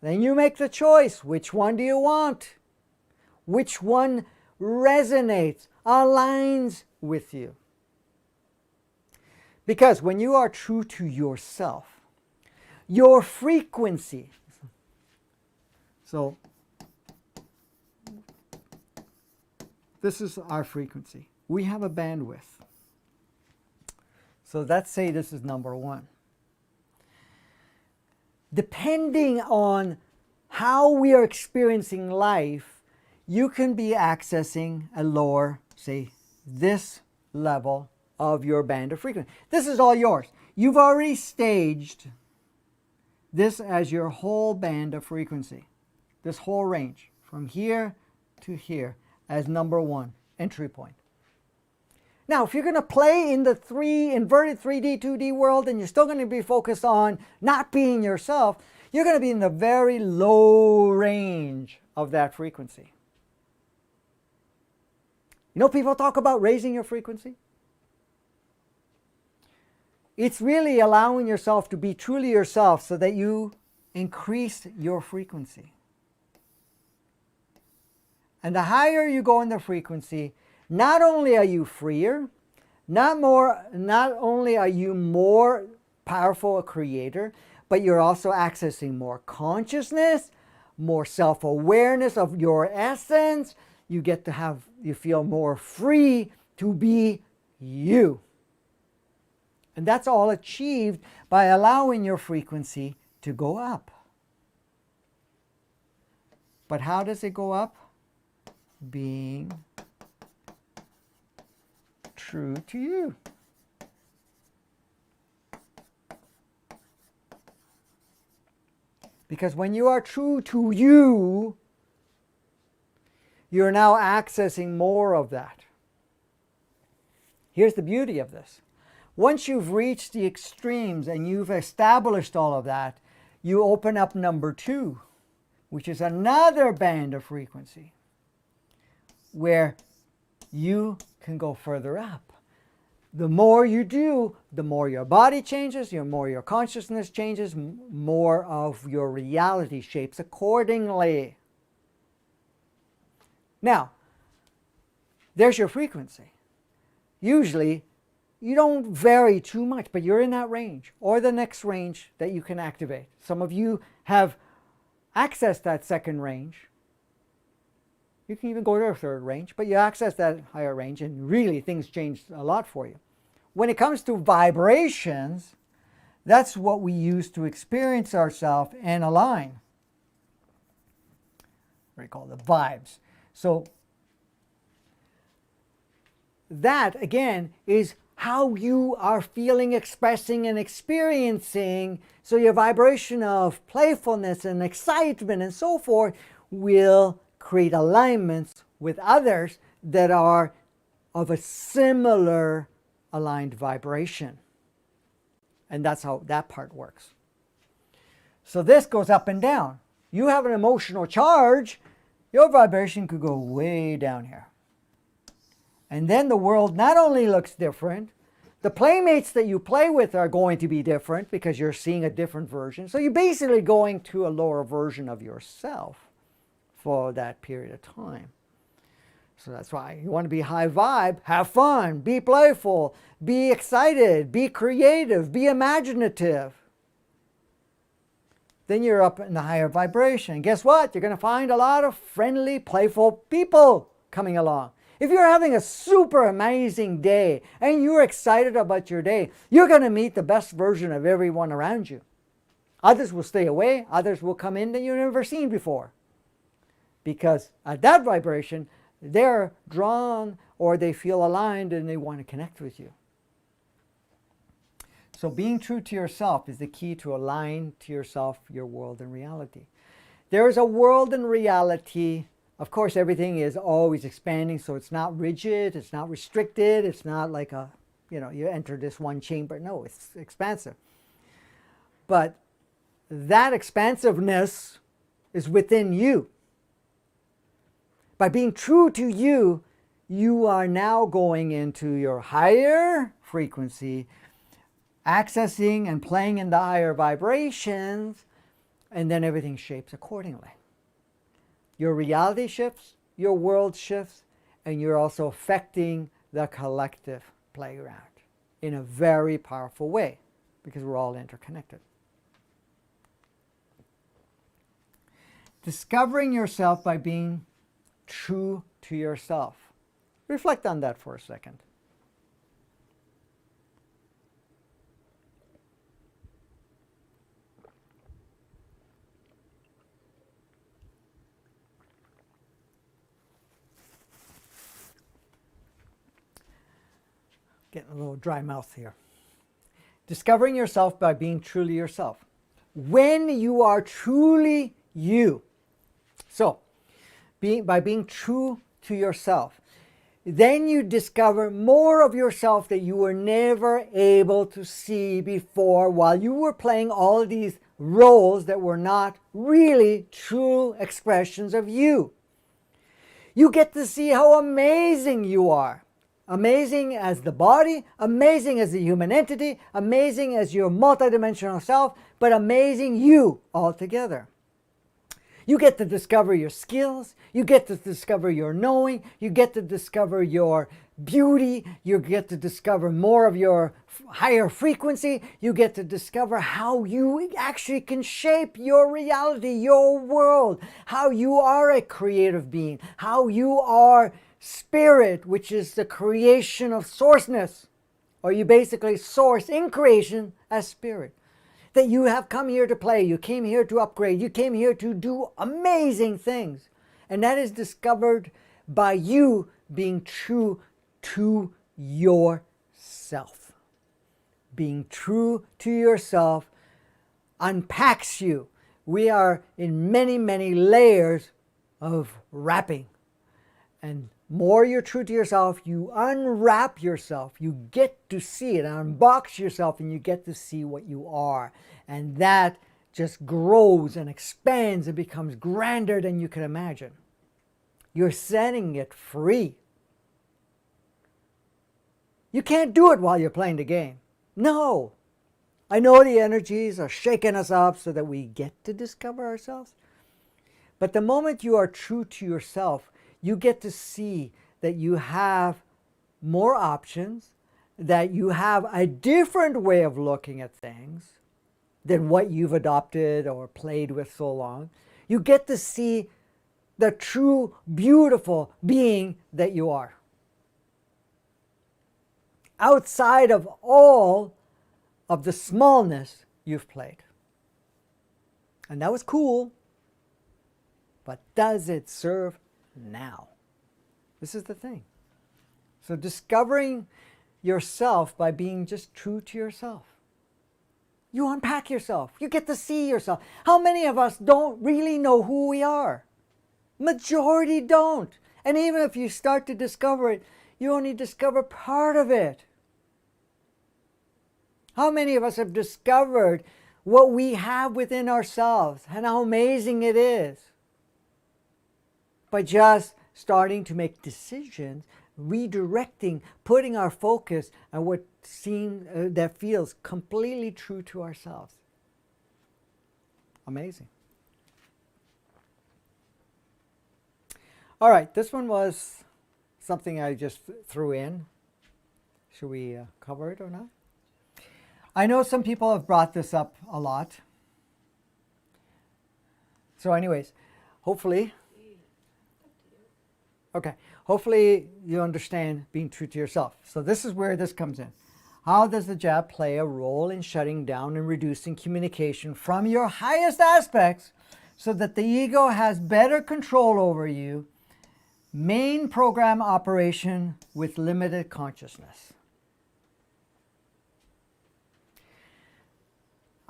B: Then you make the choice. Which one do you want? Which one resonates, aligns with you? Because when you are true to yourself, your frequency, so this is our frequency. We have a bandwidth. So let's say this is number 1. Depending on how we are experiencing life, you can be accessing a lower, say, this level of your band of frequency. This is all yours. You've already staged this as your whole band of frequency. This whole range, from here to here, as number 1 entry point. Now, if you're going to play in the inverted 3D, 2D world, and you're still going to be focused on not being yourself, you're going to be in the very low range of that frequency. You know, people talk about raising your frequency. It's really allowing yourself to be truly yourself so that you increase your frequency. And the higher you go in the frequency, not only are you freer, not only are you more powerful a creator, but you're also accessing more consciousness, more self-awareness of your essence. You feel more free to be you. And that's all achieved by allowing your frequency to go up. But how does it go up? Being true to you. Because when you are true to you, you're now accessing more of that. Here's the beauty of this. Once you've reached the extremes and you've established all of that, you open up number 2, which is another band of frequency where you can go further up. The more you do, the more your body changes, the more your consciousness changes, more of your reality shapes accordingly. Now, there's your frequency. Usually, you don't vary too much, but you're in that range or the next range that you can activate. Some of you have accessed that second range. You can even go to a third range, but you access that higher range and really things change a lot for you. When it comes to vibrations, that's what we use to experience ourselves and align. What do you call the vibes? So that, again, is how you are feeling, expressing, and experiencing. So your vibration of playfulness and excitement and so forth will create alignments with others that are of a similar aligned vibration. And that's how that part works. So this goes up and down. You have an emotional charge, your vibration could go way down here. And then the world not only looks different, the playmates that you play with are going to be different because you're seeing a different version. So you're basically going to a lower version of yourself for that period of time. So that's why you want to be high vibe, have fun, be playful, be excited, be creative, be imaginative. Then you're up in the higher vibration. Guess what? You're going to find a lot of friendly, playful people coming along. If you're having a super amazing day and you're excited about your day, you're going to meet the best version of everyone around you. Others will stay away. Others will come in that you've never seen before. Because at that vibration, they're drawn or they feel aligned and they want to connect with you. So being true to yourself is the key to align to yourself, your world, and reality. There is a world and reality. Of course, everything is always expanding, so it's not rigid, it's not restricted, it's not like you enter this one chamber. No, it's expansive. But that expansiveness is within you. By being true to you, you are now going into your higher frequency, accessing and playing in the higher vibrations, and then everything shapes accordingly. Your reality shifts, your world shifts, and you're also affecting the collective playground in a very powerful way because we're all interconnected. Discovering yourself by being true to yourself. Reflect on that for a second. Getting a little dry mouth here. Discovering yourself by being truly yourself. When you are truly you. So, by being true to yourself, then you discover more of yourself that you were never able to see before while you were playing all of these roles that were not really true expressions of you. You get to see how amazing you are. Amazing as the body, amazing as the human entity, amazing as your multidimensional self, but amazing you altogether. You get to discover your skills. You get to discover your knowing. You get to discover your beauty. You get to discover more of your higher frequency. You get to discover how you actually can shape your reality, your world, how you are a creative being, how you are spirit, which is the creation of sourceness, or you basically source in creation as spirit. That you have come here to play, you came here to upgrade, you came here to do amazing things. And that is discovered by you being true to yourself. Being true to yourself unpacks you. We are in many, many layers of wrapping. And more you're true to yourself, you unwrap yourself. You get to see it, unbox yourself, and you get to see what you are. And that just grows and expands and becomes grander than you can imagine. You're setting it free. You can't do it while you're playing the game. No. I know the energies are shaking us up so that we get to discover ourselves. But the moment you are true to yourself, you get to see that you have more options, that you have a different way of looking at things than what you've adopted or played with so long. You get to see the true, beautiful being that you are. Outside of all of the smallness you've played. And that was cool, but does it serve now? This is the thing. So discovering yourself by being just true to yourself. You unpack yourself. You get to see yourself. How many of us don't really know who we are? Majority don't. And even if you start to discover it, you only discover part of it. How many of us have discovered what we have within ourselves and how amazing it is by just starting to make decisions, redirecting, putting our focus on what seems that feels completely true to ourselves. Amazing. All right, this one was something I just threw in. Should we cover it or not? I know some people have brought this up a lot. So anyways, hopefully you understand being true to yourself. So this is where this comes in. How does the jab play a role in shutting down and reducing communication from your highest aspects so that the ego has better control over you? Main program operation with limited consciousness.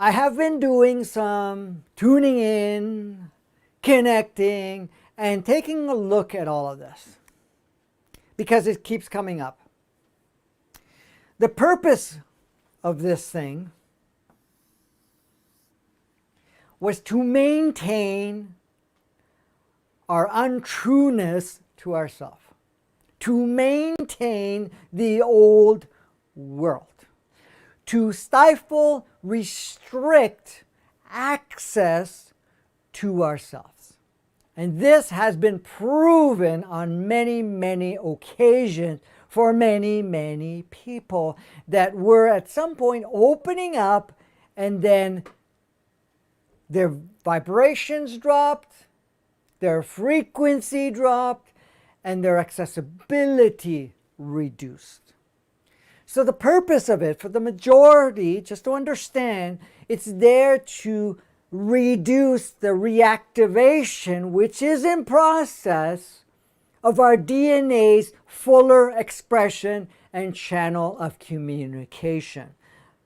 B: I have been doing some tuning in, connecting, and taking a look at all of this because it keeps coming up. The purpose of this thing was to maintain our untrueness to ourselves, to maintain the old world, to stifle, restrict access to ourselves. And this has been proven on many, many occasions for many, many people that were at some point opening up and then their vibrations dropped, their frequency dropped, and their accessibility reduced. So the purpose of it, for the majority, just to understand, it's there to reduce the reactivation, which is in process, of our DNA's fuller expression and channel of communication.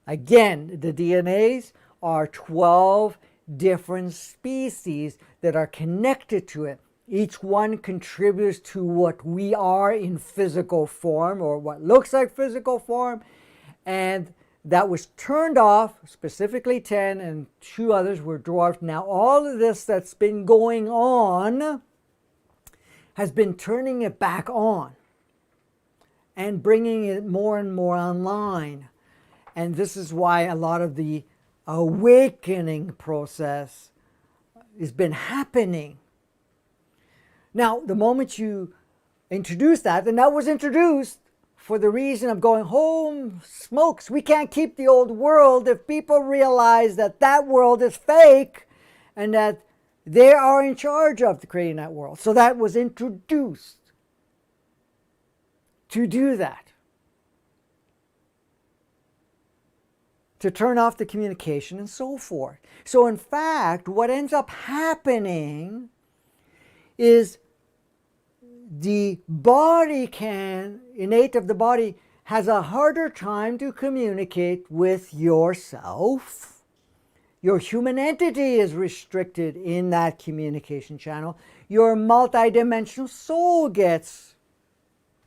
B: Again, the DNAs are 12 different species that are connected to it. Each one contributes to what we are in physical form, or what looks like physical form, and that was turned off, specifically 10, and 2 others were dwarfed. Now all of this that's been going on has been turning it back on and bringing it more and more online. And this is why a lot of the awakening process has been happening. Now, the moment you introduce that, and that was introduced for the reason of going, home smokes, we can't keep the old world if people realize that that world is fake and that they are in charge of creating that world. So that was introduced to do that. To turn off the communication and so forth. So in fact, what ends up happening is the body innate of the body has a harder time to communicate with yourself. Your human entity is restricted in that communication channel. Your multidimensional soul gets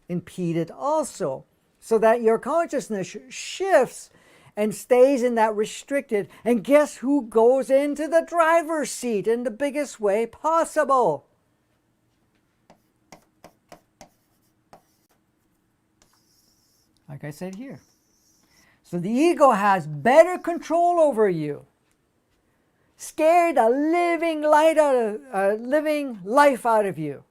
B: impeded also, so that your consciousness shifts and stays in that restricted. And guess who goes into the driver's seat in the biggest way possible? Like I said here. So the ego has better control over you. Scared a living life out of you.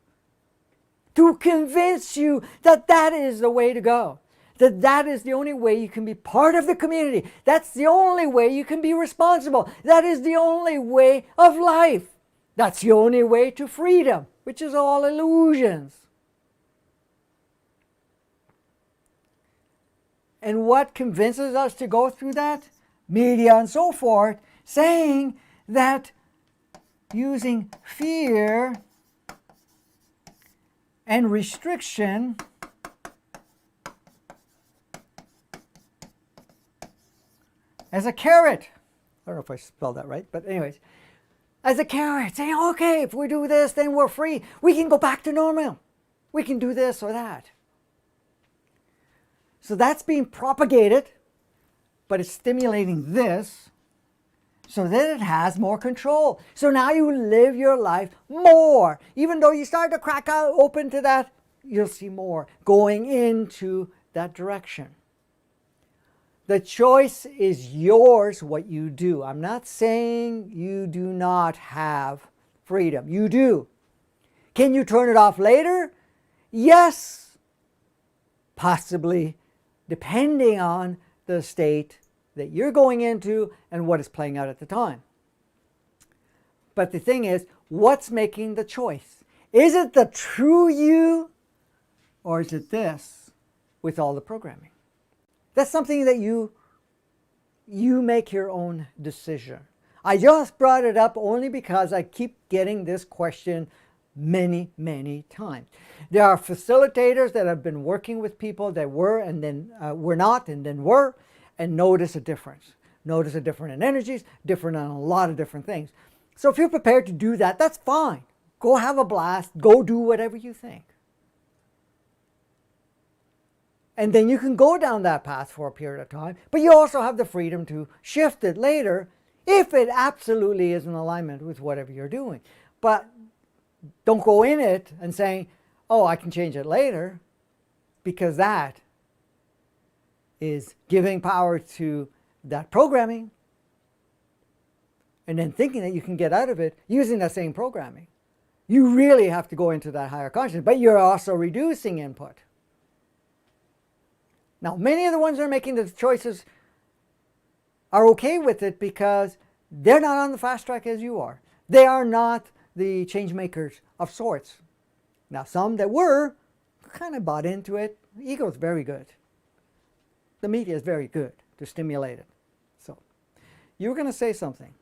B: To convince you that that is the way to go. That is the only way you can be part of the community. That's the only way you can be responsible. That is the only way of life. That's the only way to freedom, which is all illusions. And what convinces us to go through that? Media and so forth, saying that using fear and restriction as a carrot. I don't know if I spelled that right, but anyways, as a carrot, saying, okay, if we do this, then we're free. We can go back to normal. We can do this or that. So that's being propagated, but it's stimulating this so that it has more control. So now you live your life more. Even though you start to crack out open to that, you'll see more going into that direction. The choice is yours what you do. I'm not saying you do not have freedom. You do. Can you turn it off later? Yes. Possibly, depending on the state that you're going into and what is playing out at the time. But the thing is, what's making the choice? Is it the true you, or is it this with all the programming? That's something that you make your own decision. I just brought it up only because I keep getting this question many, many times. There are facilitators that have been working with people that were and then were not and then were, and notice a difference. Notice a different in energies, different on a lot of different things. So if you're prepared to do that, that's fine. Go have a blast. Go do whatever you think. And then you can go down that path for a period of time, but you also have the freedom to shift it later if it absolutely is in alignment with whatever you're doing. But don't go in it and saying, oh, I can change it later, because that is giving power to that programming and then thinking that you can get out of it using that same programming. You really have to go into that higher consciousness, but you're also reducing input. Now, many of the ones that are making the choices are okay with it because they're not on the fast track as you are. They are not the change makers of sorts. Now, some that were kind of bought into it. The ego is very good. The media is very good to stimulate it. So, you were going to say something.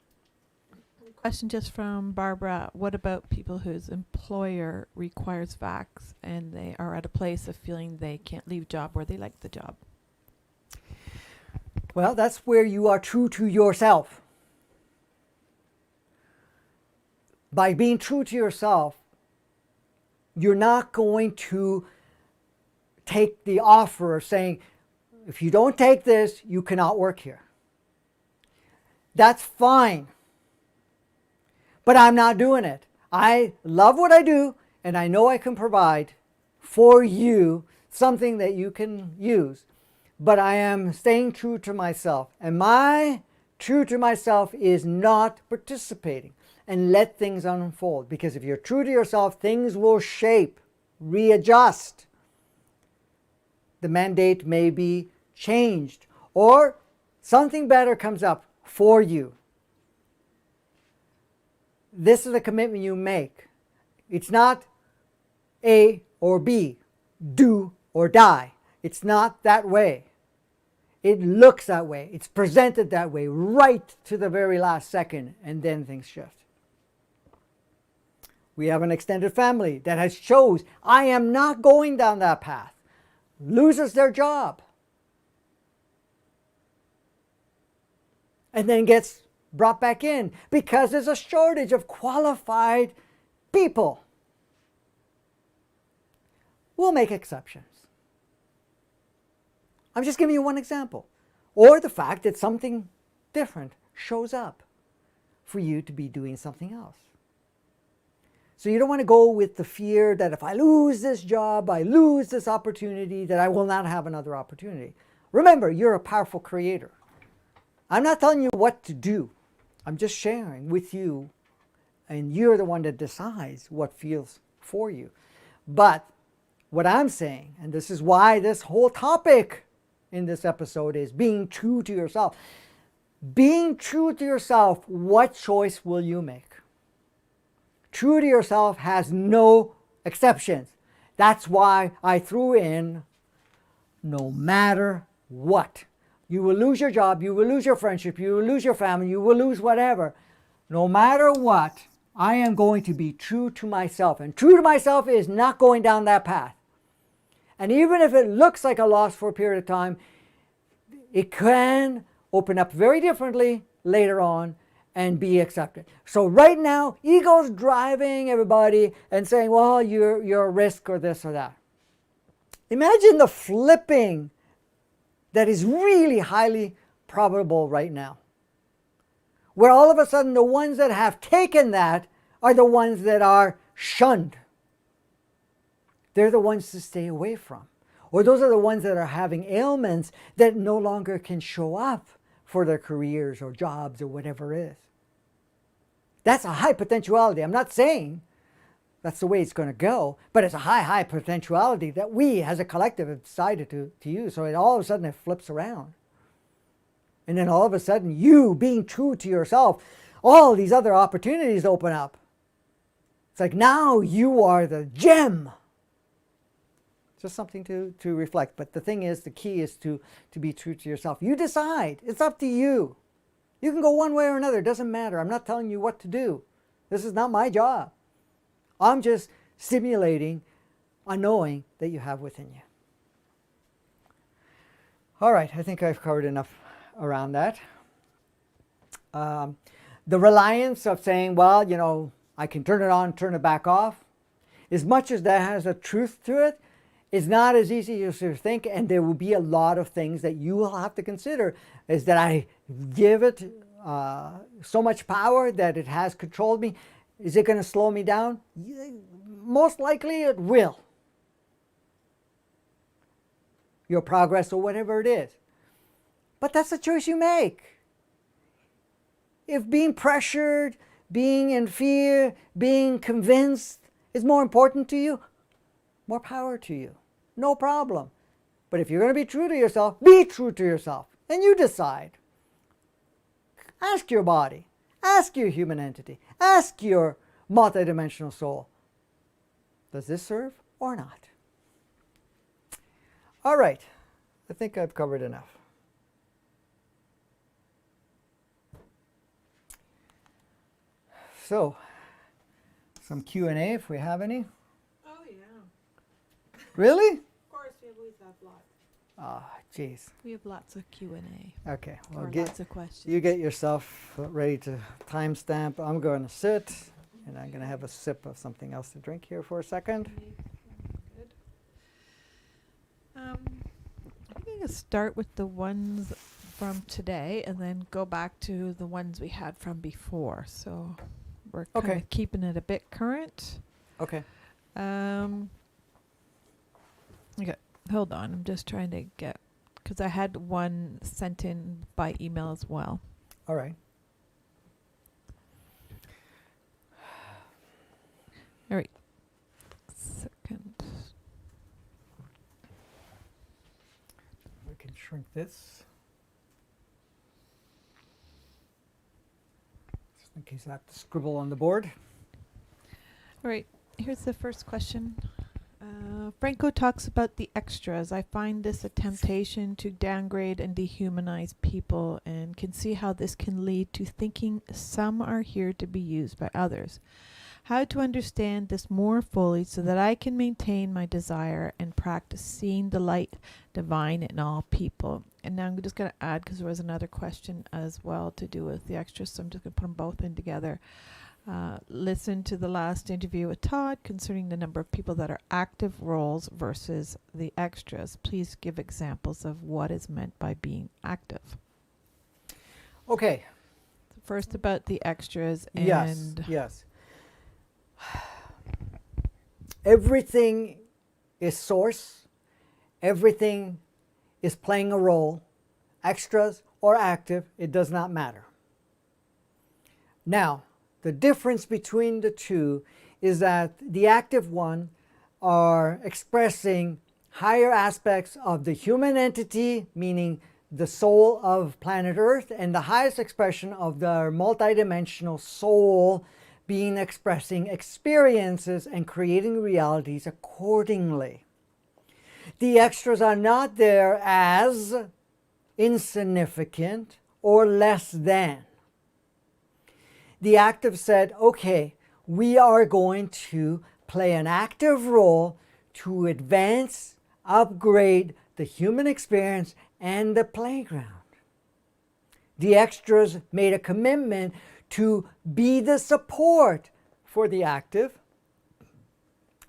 C: Question just from Barbara. What about people whose employer requires vax and they are at a place of feeling they can't leave job or they like the job?
B: Well, that's where you are true to yourself. By being true to yourself, you're not going to take the offer of saying, if you don't take this, you cannot work here. That's fine. But I'm not doing it. I love what I do, and I know I can provide for you something that you can use. But I am staying true to myself. And my true to myself is not participating. and let things unfold. Because if you're true to yourself, things will shape, readjust. The mandate may be changed, or something better comes up for you. This is the commitment you make. It's not A or B, do or die. It's not that way. It looks that way. It's presented that way right to the very last second, and then things shift. We have an extended family that has chose, I am not going down that path. Loses their job. And then gets brought back in because there's a shortage of qualified people. We'll make exceptions. I'm just giving you one example. Or the fact that something different shows up for you to be doing something else. So you don't want to go with the fear that if I lose this job, I lose this opportunity, that I will not have another opportunity. Remember, you're a powerful creator. I'm not telling you what to do. I'm just sharing with you, and you're the one that decides what feels for you. But what I'm saying, and this is why this whole topic in this episode is being true to yourself. Being true to yourself, what choice will you make? True to yourself has no exceptions. That's why I threw in no matter what. You will lose your job, you will lose your friendship, you will lose your family, you will lose whatever. No matter what, I am going to be true to myself. And true to myself is not going down that path. And even if it looks like a loss for a period of time, it can open up very differently later on and be accepted. So right now, ego's driving everybody and saying, well, you're a risk or this or that. Imagine the flipping that is really highly probable right now, where all of a sudden the ones that have taken that are the ones that are shunned. They're the ones to stay away from. Or those are the ones that are having ailments that no longer can show up for their careers or jobs or whatever it is. That's a high potentiality. I'm not saying that's the way it's going to go, but it's a high potentiality that we as a collective have decided to use. So all of a sudden it flips around. And then all of a sudden, you being true to yourself, all these other opportunities open up. It's like now you are the gem. Just something to reflect. But the thing is, the key is to be true to yourself. You decide. It's up to you. You can go one way or another. It doesn't matter. I'm not telling you what to do. This is not my job. I'm just stimulating a knowing that you have within you. All right. I think I've covered enough around that. The reliance of saying, well, you know, I can turn it on, turn it back off. As much as that has a truth to it, it's not as easy as you think, and there will be a lot of things that you will have to consider. Is that I give it so much power that it has controlled me? Is it going to slow me down? Most likely it will. Your progress or whatever it is. But that's the choice you make. If being pressured, being in fear, being convinced is more important to you, more power to you. No problem. But if you're going to be true to yourself, be true to yourself. And you decide. Ask your body. Ask your human entity. Ask your multidimensional soul. Does this serve or not? All right. I think I've covered enough. So, some Q&A if we have any.
C: Oh, yeah.
B: Really?
C: Of course, we always have lots.
B: Ah, jeez.
C: We have lots of Q&A.
B: Okay. Well,
C: Lots of questions.
B: you get yourself ready to timestamp. I'm going to sit, and I'm going to have a sip of something else to drink here for a second.
C: Good. I think I'm going to start with the ones from today and then go back to the ones we had from before. So we're kind
B: Okay.
C: of keeping it a bit current.
B: Okay.
C: Okay, hold on. I'm just trying to get, because I had one sent in by email as well.
B: All right.
C: All right. Second.
B: We can shrink this. Just in case I have to scribble on the board.
C: All right. Here's the first question. Franco talks about the extras. I find this a temptation to downgrade and dehumanize people and can see how this can lead to thinking some are here to be used by others. How to understand this more fully so that I can maintain my desire and practice seeing the light divine in all people. And now I'm just going to add, because there was another question as well to do with the extras, so I'm just going to put them both in together. Listen to the last interview with Todd concerning the number of people that are active roles versus the extras. Please give examples of what is meant by being active.
B: Okay.
C: First about the extras and
B: Yes. Everything is source. Everything is playing a role. Extras or active, it does not matter. Now, the difference between the two is that the active one are expressing higher aspects of the human entity, meaning the soul of planet Earth, and the highest expression of the multidimensional soul being expressing experiences and creating realities accordingly. The extras are not there as insignificant or less than. The active said, okay, we are going to play an active role to advance, upgrade the human experience and the playground. The extras made a commitment to be the support for the active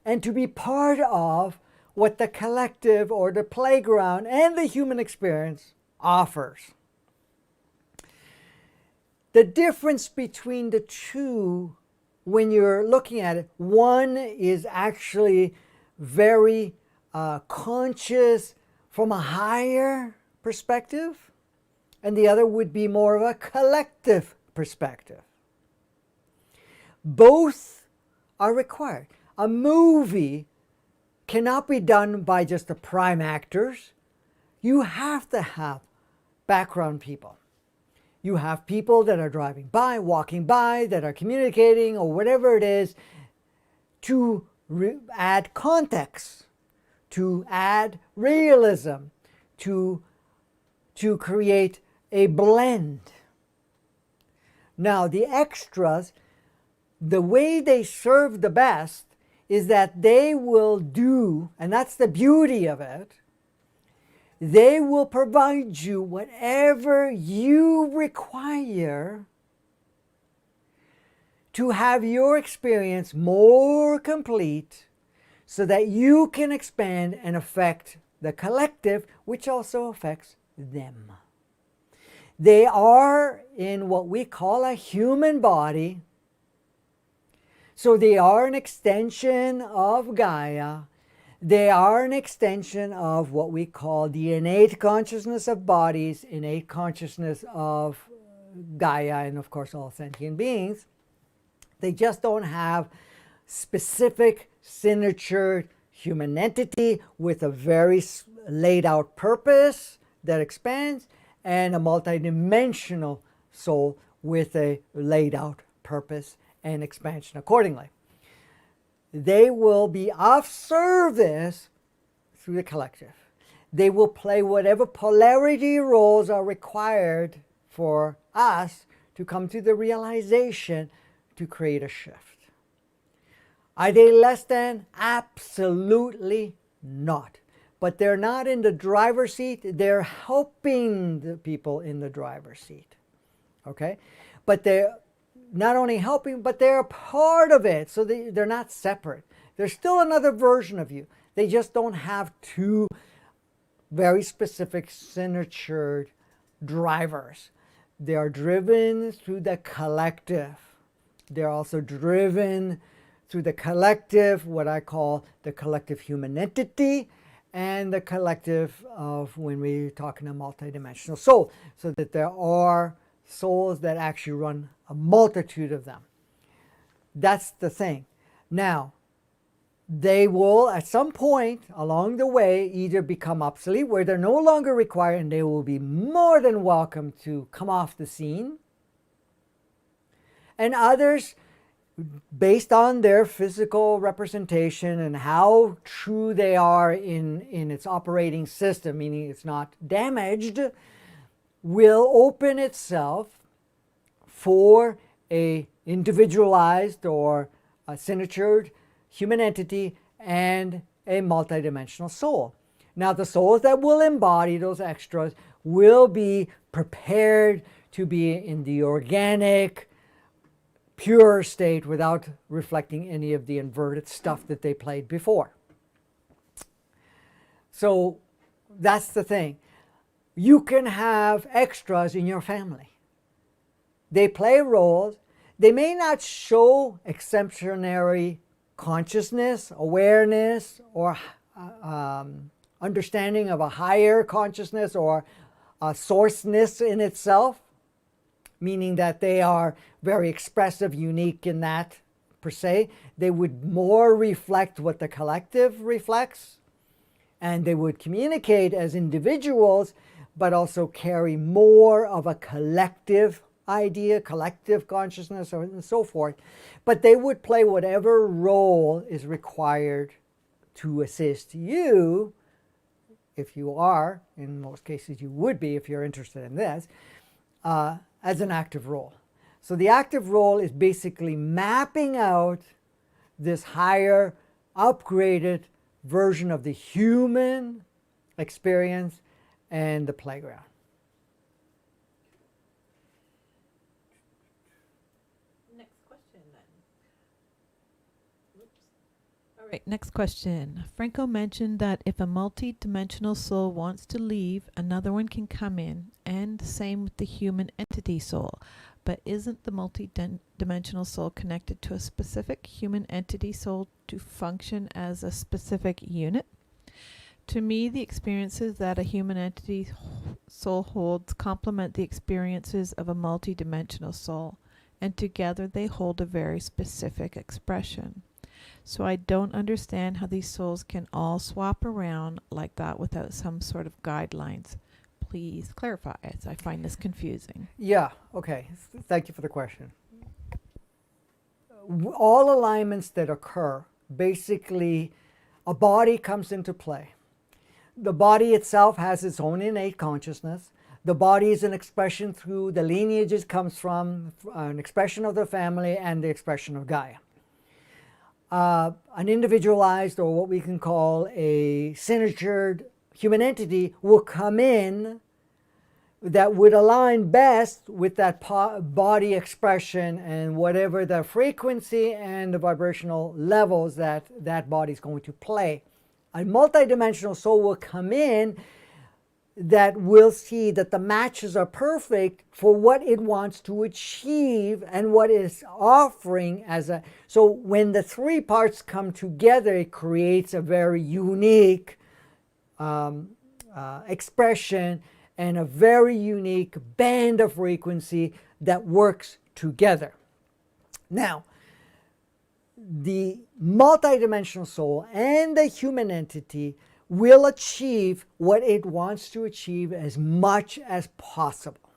B: and to be part of what the collective or the playground and the human experience offers. The difference between the two, when you're looking at it, one is actually very conscious from a higher perspective, and the other would be more of a collective perspective. Both are required. A movie cannot be done by just the prime actors. You have to have background people. You have people that are driving by, walking by, that are communicating, or whatever it is, to add context, to add realism, to create a blend. Now, the extras, the way they serve the best is that they will do, and that's the beauty of it, they will provide you whatever you require to have your experience more complete so that you can expand and affect the collective, which also affects them. They are in what we call a human body, so they are an extension of Gaia. They are an extension of what we call the innate consciousness of bodies, innate consciousness of Gaia, and of course all sentient beings. They just don't have specific signature human entity with a very laid out purpose that expands, and a multidimensional soul with a laid out purpose and expansion accordingly. They will be of service through the collective. They will play whatever polarity roles are required for us to come to the realization to create a shift. Are they less than? Absolutely not. But they're not in the driver's seat. They're helping the people in the driver's seat. Okay? But they're not only helping, but they're a part of it. So they're not separate. There's still another version of you. They just don't have two very specific signatured drivers. They are driven through the collective. They're also driven through the collective, what I call the collective human entity, and the collective of when we're talking a multidimensional soul. So that there are souls that actually run a multitude of them. That's the thing. Now, they will at some point along the way either become obsolete where they're no longer required and they will be more than welcome to come off the scene. And others, based on their physical representation and how true they are in its operating system, meaning it's not damaged, will open itself for a individualized or a signatured human entity and a multidimensional soul. Now, the souls that will embody those extras will be prepared to be in the organic, pure state without reflecting any of the inverted stuff that they played before. So that's the thing. You can have extras in your family. They play roles. They may not show exemplary consciousness, awareness, or understanding of a higher consciousness or a sourceness in itself, meaning that they are very expressive, unique in that per se. They would more reflect what the collective reflects, and they would communicate as individuals, but also carry more of a collective idea, collective consciousness, and so forth. But they would play whatever role is required to assist you, if you are, in most cases you would be if you're interested in this, as an active role. So the active role is basically mapping out this higher, upgraded version of the human experience and the playground.
C: Right, next question. Franco mentioned that if a multi-dimensional soul wants to leave, another one can come in, and the same with the human entity soul. But isn't the multi-dimensional soul connected to a specific human entity soul to function as a specific unit? To me, the experiences that a human entity soul holds complement the experiences of a multi-dimensional soul, and together they hold a very specific expression. So I don't understand how these souls can all swap around like that without some sort of guidelines. Please clarify, as I find this confusing.
B: Yeah, okay. Thank you for the question. All alignments that occur, basically a body comes into play. The body itself has its own innate consciousness. The body is an expression through the lineages, comes from an expression of the family and the expression of Gaia. An individualized, or what we can call a signatured human entity, will come in that would align best with that body expression and whatever the frequency and the vibrational levels that that body is going to play. A multidimensional soul will come in that will see that the matches are perfect for what it wants to achieve and what it's offering as a... So when the three parts come together, it creates a very unique expression and a very unique band of frequency that works together. Now, the multidimensional soul and the human entity will achieve what it wants to achieve as much as possible.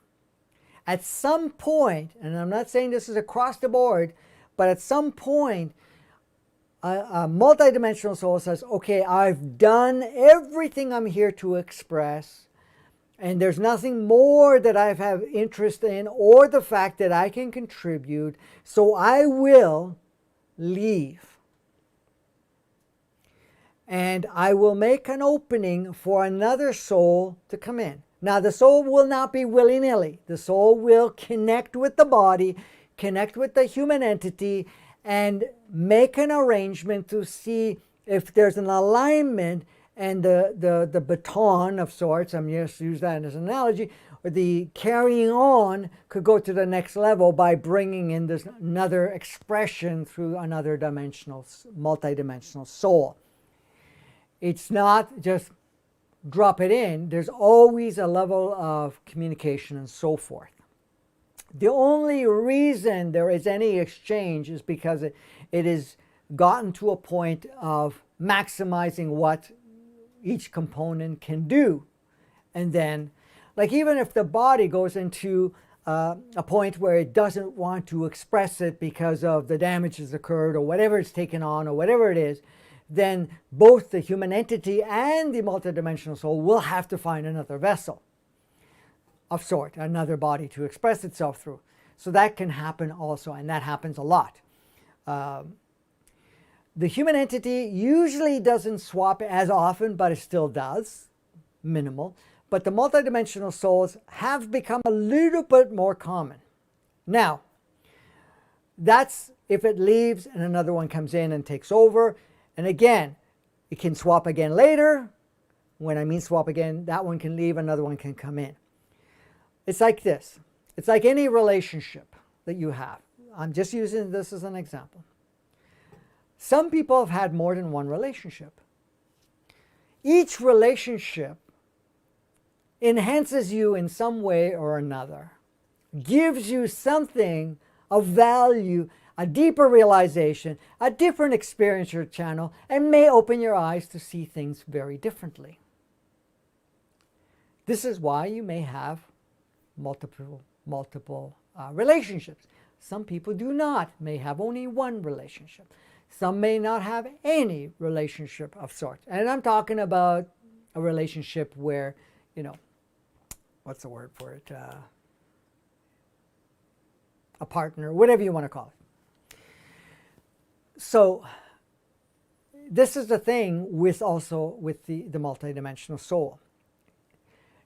B: At some point, and I'm not saying this is across the board, but at some point, a multidimensional soul says, okay, I've done everything I'm here to express, and there's nothing more that I have interest in or the fact that I can contribute, so I will leave. And I will make an opening for another soul to come in. Now, the soul will not be willy-nilly. The soul will connect with the body, connect with the human entity, and make an arrangement to see if there's an alignment, and the baton of sorts, I'm just use that as an analogy, or the carrying on could go to the next level by bringing in this another expression through another multidimensional soul. It's not just drop it in. There's always a level of communication and so forth. The only reason there is any exchange is because it is gotten to a point of maximizing what each component can do. And then, like, even if the body goes into a point where it doesn't want to express it because of the damage that's occurred or whatever it's taken on or whatever it is, then both the human entity and the multidimensional soul will have to find another vessel of sort, another body to express itself through. So that can happen also, and that happens a lot. The human entity usually doesn't swap as often, but it still does, minimal. But the multidimensional souls have become a little bit more common. Now, that's if it leaves and another one comes in and takes over. And again, it can swap again later. When I mean swap again, that one can leave, another one can come in. It's like this. It's like any relationship that you have. I'm just using this as an example. Some people have had more than one relationship. Each relationship enhances you in some way or another, gives you something of value, a deeper realization, a different experience channel, and may open your eyes to see things very differently. This is why you may have multiple relationships. Some people do not, may have only one relationship. Some may not have any relationship of sorts. And I'm talking about a relationship where, what's the word for it? A partner, whatever you want to call it. So this is the thing with the multidimensional soul.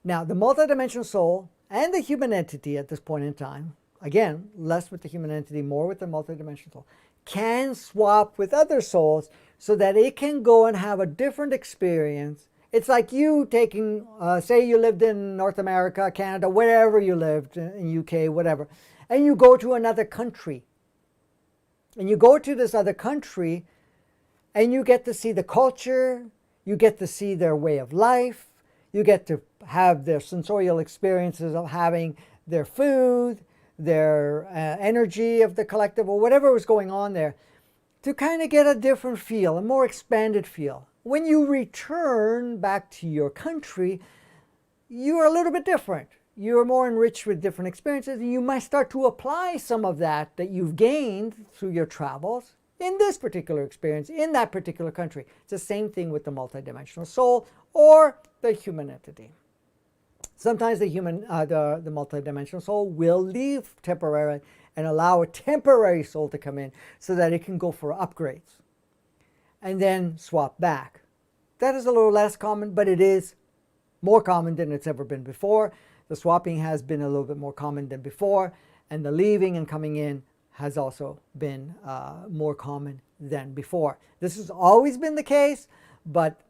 B: Now, the multidimensional soul and the human entity at this point in time, again, less with the human entity, more with the multidimensional soul, can swap with other souls so that it can go and have a different experience. It's like you taking, say you lived in North America, Canada, wherever you lived, in UK, whatever, and you go to another country. And you go to this other country and you get to see the culture, you get to see their way of life, you get to have their sensorial experiences of having their food, their energy of the collective, or whatever was going on there, to kind of get a different feel, a more expanded feel. When you return back to your country, you're a little bit different. You're more enriched with different experiences, and you might start to apply some of that you've gained through your travels in this particular experience, in that particular country. It's the same thing with the multidimensional soul or the human entity. Sometimes the multidimensional soul will leave temporarily and allow a temporary soul to come in so that it can go for upgrades and then swap back. That is a little less common, but it is more common than it's ever been before. The swapping has been a little bit more common than before, and the leaving and coming in has also been more common than before. This has always been the case, but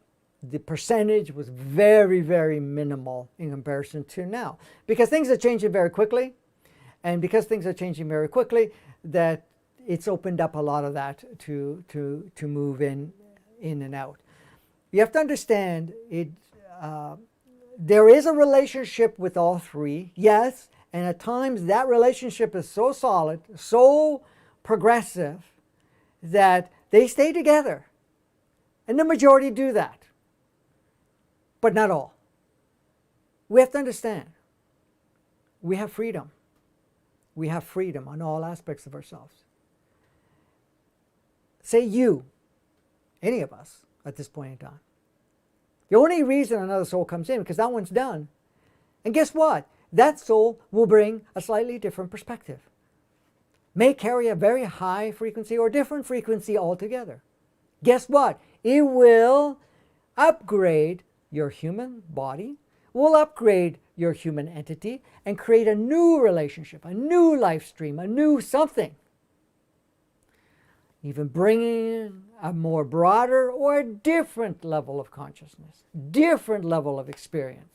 B: the percentage was very, very minimal in comparison to now. Because things are changing very quickly, and because things are changing very quickly, that it's opened up a lot of that to move in and out. You have to understand, there is a relationship with all three, yes, and at times that relationship is so solid, so progressive, that they stay together. And the majority do that. But not all. We have to understand, we have freedom. We have freedom on all aspects of ourselves. Say you, any of us at this point in time. The only reason another soul comes in, because that one's done. And guess what? That soul will bring a slightly different perspective. May carry a very high frequency or different frequency altogether. Guess what? It will upgrade your human body, will upgrade your human entity, and create a new relationship, a new life stream, a new something. Even bringing in a more broader or a different level of consciousness, different level of experience.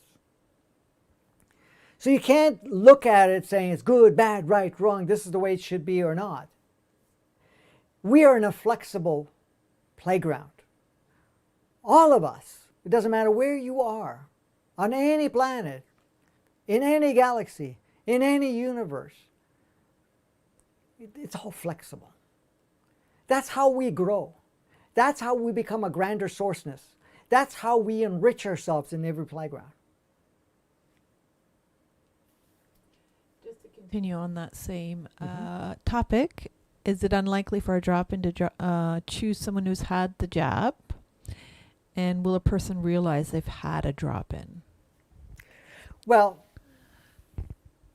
B: So you can't look at it saying it's good, bad, right, wrong, this is the way it should be or not. We are in a flexible playground. All of us. It doesn't matter where you are, on any planet, in any galaxy, in any universe. It's all flexible. That's how we grow. That's how we become a grander sourceness. That's how we enrich ourselves in every playground.
C: Just to continue on that same topic, is it unlikely for a drop-in to choose someone who's had the jab? And will a person realize they've had a drop-in?
B: Well,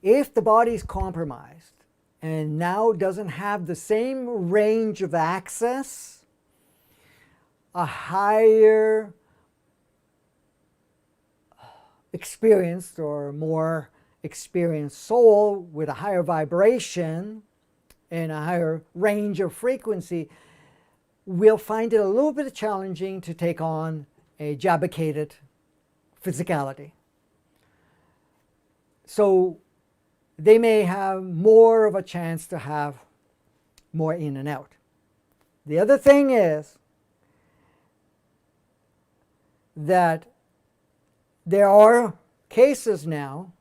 B: if the body's compromised and now doesn't have the same range of access, a higher experienced or more experienced soul with a higher vibration and a higher range of frequency will find it a little bit challenging to take on a jabicated physicality. So they may have more of a chance to have more in and out. The other thing is that there are cases now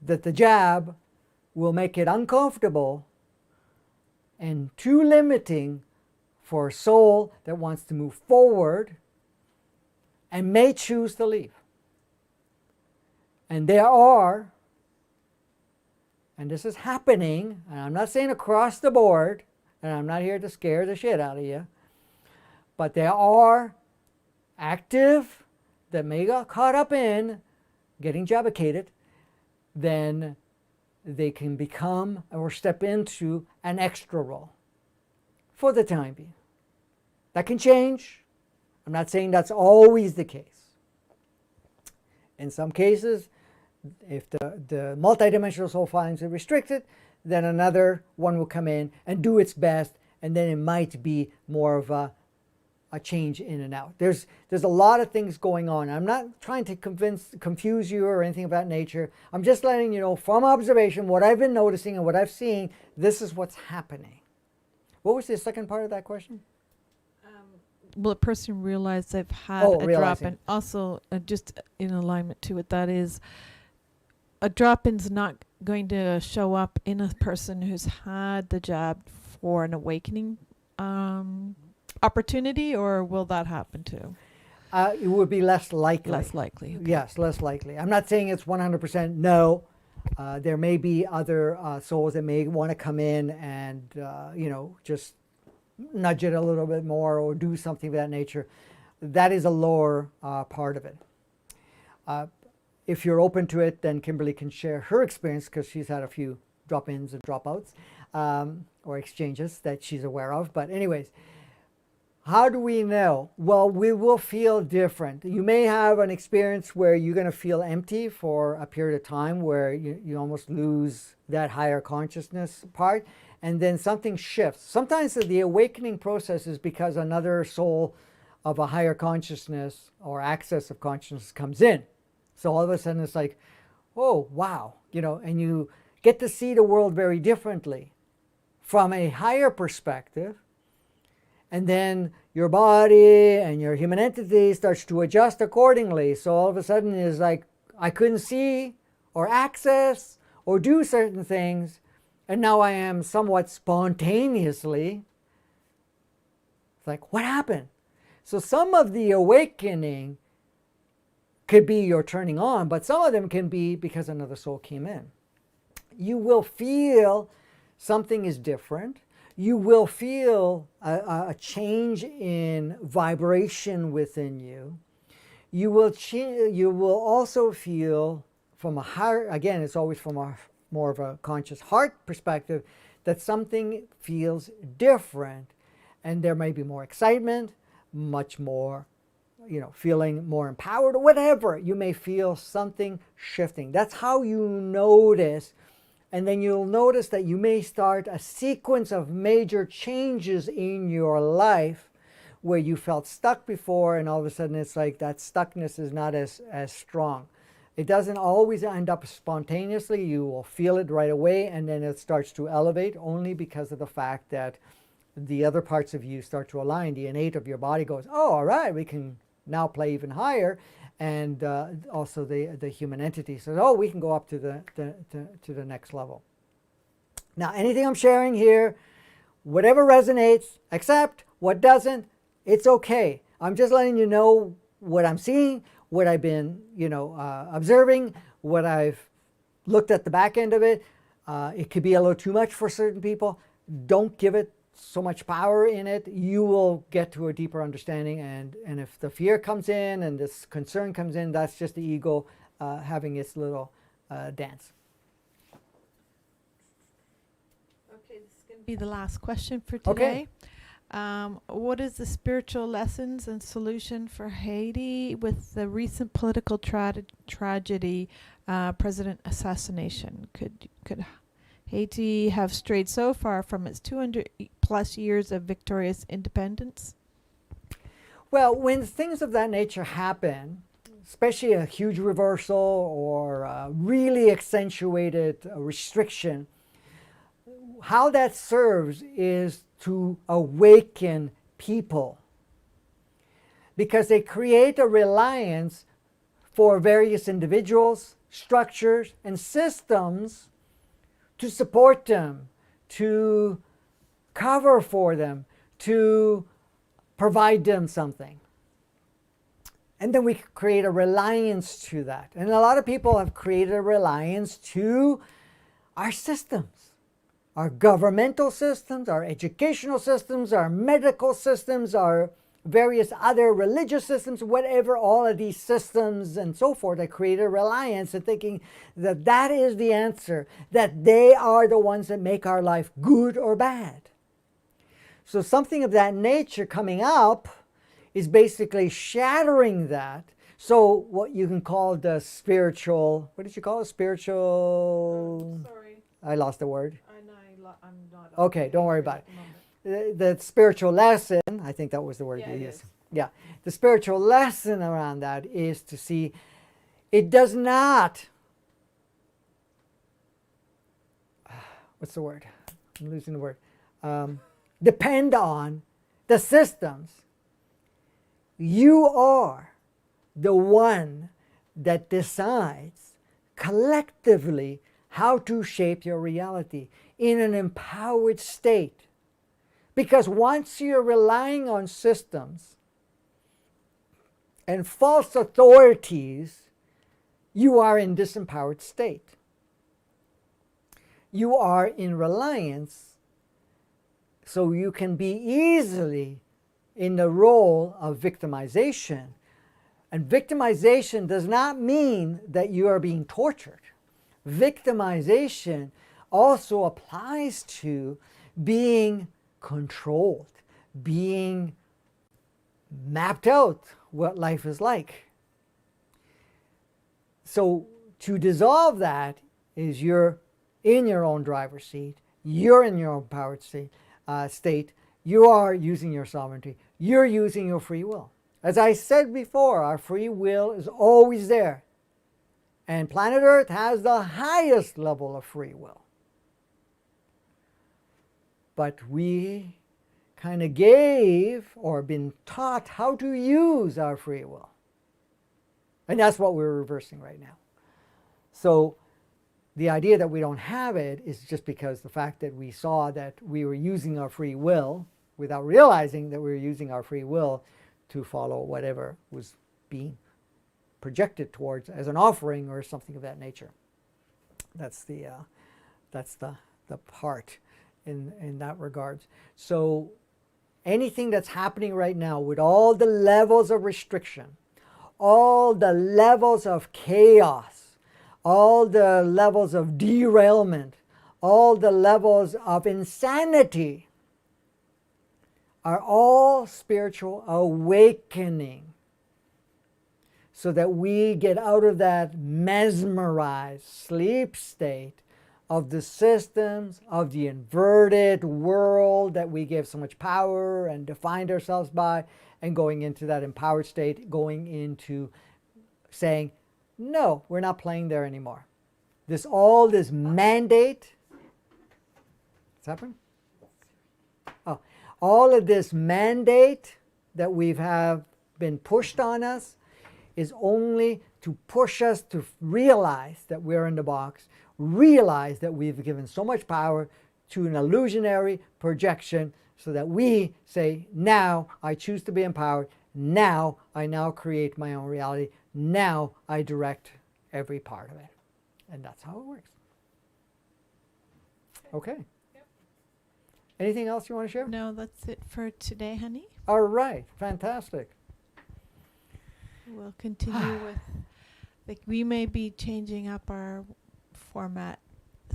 B: that the jab will make it uncomfortable and too limiting for a soul that wants to move forward and may choose to leave. And there are, and this is happening, and I'm not saying across the board, and I'm not here to scare the shit out of you, but there are active that may get caught up in getting jabicated, then they can become or step into an extra role for the time being. That can change. I'm not saying that's always the case. In some cases, if the multidimensional soul finds it restricted, then another one will come in and do its best, and then it might be more of a change in and out. There's a lot of things going on. I'm not trying to confuse you or anything of that nature. I'm just letting you know from observation what I've been noticing and what I've seen, this is what's happening. What was the second part of that question?
C: Will a person realize they've had a drop-in? Also, just in alignment to it, that is, a drop-in's not going to show up in a person who's had the jab for an awakening opportunity, or will that happen too?
B: It would be less likely.
C: Less likely. Okay.
B: Yes, less likely. I'm not saying it's 100% no. There may be other souls that may want to come in and, just nudge it a little bit more or do something of that nature. That is a lower part of it. If you're open to it, then Kimberly can share her experience because she's had a few drop-ins and drop-outs or exchanges that she's aware of. But anyways, how do we know? Well, we will feel different. You may have an experience where you're going to feel empty for a period of time where you almost lose that higher consciousness part, and then something shifts. Sometimes the awakening process is because another soul of a higher consciousness or access of consciousness comes in. So all of a sudden it's like, oh, wow, and you get to see the world very differently from a higher perspective. And then your body and your human entity starts to adjust accordingly. So all of a sudden it's like, I couldn't see or access or do certain things, and now I am somewhat spontaneously. It's like, what happened? So some of the awakening could be your turning on, but some of them can be because another soul came in. You will feel something is different. You will feel a change in vibration within you. You will also feel from a higher, again, it's always from a more of a conscious heart perspective, that something feels different, and there may be more excitement, much more, feeling more empowered or whatever. You may feel something shifting. That's how you notice. And then you'll notice that you may start a sequence of major changes in your life where you felt stuck before, and all of a sudden it's like that stuckness is not as strong. It doesn't always end up spontaneously. You will feel it right away, and then it starts to elevate only because of the fact that the other parts of you start to align. The innate of your body goes, oh, all right, we can now play even higher. And also the human entity says, oh, we can go up to the next level. Now, anything I'm sharing here whatever resonates, accept. What doesn't, it's okay. I'm just letting you know what I'm seeing, what I've been, observing, what I've looked at the back end of it. It could be a little too much for certain people. Don't give it so much power in it. You will get to a deeper understanding. And if the fear comes in and this concern comes in, that's just the ego having its little dance.
C: Okay, this is going to be the last question for today. What is the spiritual lessons and solution for Haiti with the recent political tragedy, president assassination? Could Haiti have strayed so far from its 200 plus years of victorious independence?
B: Well, when things of that nature happen, especially a huge reversal or a really accentuated restriction, how that serves is to awaken people, because they create a reliance for various individuals, structures, and systems to support them, to cover for them, to provide them something. And then we create a reliance to that. And a lot of people have created a reliance to our systems, our governmental systems, our educational systems, our medical systems, our various other religious systems, whatever, all of these systems and so forth, that create a reliance and thinking that that is the answer, that they are the ones that make our life good or bad. So something of that nature coming up is basically shattering that. So what you can call the spiritual, what did you call it? Spiritual,
C: Sorry,
B: I lost the word.
C: I'm not.
B: Okay, don't worry about it. The spiritual lesson, I think that was the word
C: Yeah,
B: you
C: it
B: used.
C: is.
B: Yeah, the spiritual lesson around that is to see it does not, what's the word? I'm losing the word. Depend on the systems. You are the one that decides collectively how to shape your reality in an empowered state. Because once you're relying on systems and false authorities, you are in disempowered state. You are in reliance, so you can be easily in the role of victimization. And victimization does not mean that you are being tortured. Victimization also applies to being controlled, being mapped out what life is like. So to dissolve that is you're in your own driver's seat, you're in your own powered state, you are using your sovereignty, you're using your free will. As I said before, our free will is always there. And planet Earth has the highest level of free will. But we kind of gave or been taught how to use our free will. And that's what we're reversing right now. So the idea that we don't have it is just because the fact that we saw that we were using our free will without realizing that we were using our free will to follow whatever was being projected towards as an offering or something of that nature. That's the part in that regards. So anything that's happening right now with all the levels of restriction, all the levels of chaos, all the levels of derailment, all the levels of insanity are all spiritual awakening, so that we get out of that mesmerized sleep state of the systems, of the inverted world that we give so much power and defined ourselves by, and going into that empowered state, going into saying, no, we're not playing there anymore. This mandate, what's happening? Oh, all of this mandate that we've been pushed on us is only to push us to realize that we're in the box, realize that we've given so much power to an illusionary projection so that we say, now I choose to be empowered. Now I now create my own reality. Now I direct every part of it. And that's how it works. Okay.
C: Yep.
B: Anything else you want to share?
C: No, that's it for today, honey.
B: All right. Fantastic.
C: We'll continue with, like, we may be changing up our format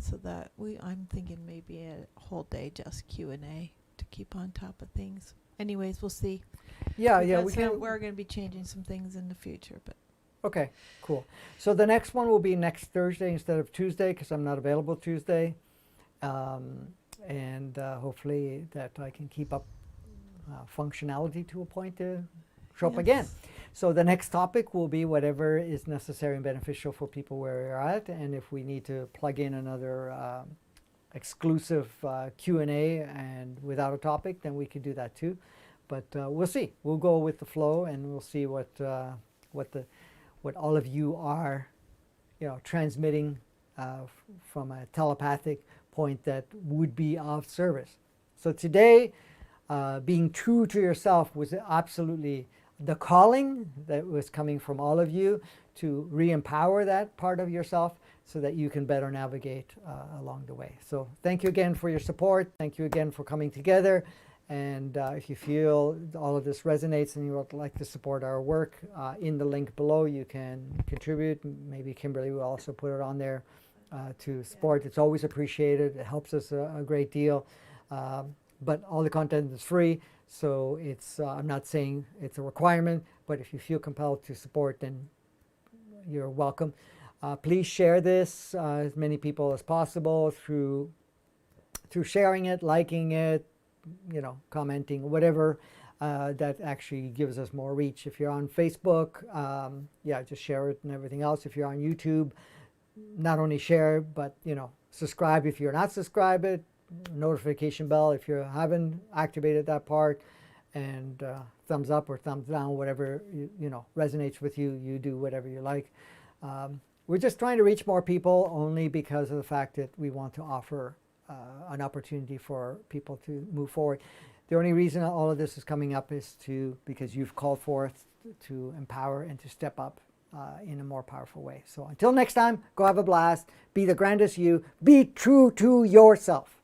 C: so that I'm thinking maybe a whole day just Q&A to keep on top of things. Anyways, we'll see.
B: Yeah,
C: We're going to be changing some things in the future, but
B: Okay, cool. So the next one will be next Thursday instead of Tuesday because I'm not available Tuesday. And hopefully that I can keep up functionality to a point to show up again. So the next topic will be whatever is necessary and beneficial for people where we're at. And if we need to plug in another exclusive Q&A and without a topic, then we can do that too. But we'll see. We'll go with the flow and we'll see what all of you are, transmitting from a telepathic point that would be of service. So today, being true to yourself was absolutely the calling that was coming from all of you to re-empower that part of yourself so that you can better navigate along the way. So thank you again for your support. Thank you again for coming together. And if you feel all of this resonates and you would like to support our work, in the link below you can contribute. Maybe Kimberly will also put it on there to support. It's always appreciated. It helps us a great deal. But all the content is free, so it's I'm not saying it's a requirement, but if you feel compelled to support, then you're welcome. Please share this as many people as possible through sharing it, liking it, commenting, whatever, that actually gives us more reach. If you're on Facebook, just share it and everything else. If you're on YouTube, not only share, but, subscribe if you're not subscribed, notification bell if you haven't activated that part, and thumbs up or thumbs down, whatever, resonates with you, you do whatever you like. We're just trying to reach more people only because of the fact that we want to offer an opportunity for people to move forward. The only reason all of this is coming up is because you've called forth to empower and to step up in a more powerful way. So until next time, go have a blast. Be the grandest you. Be true to yourself.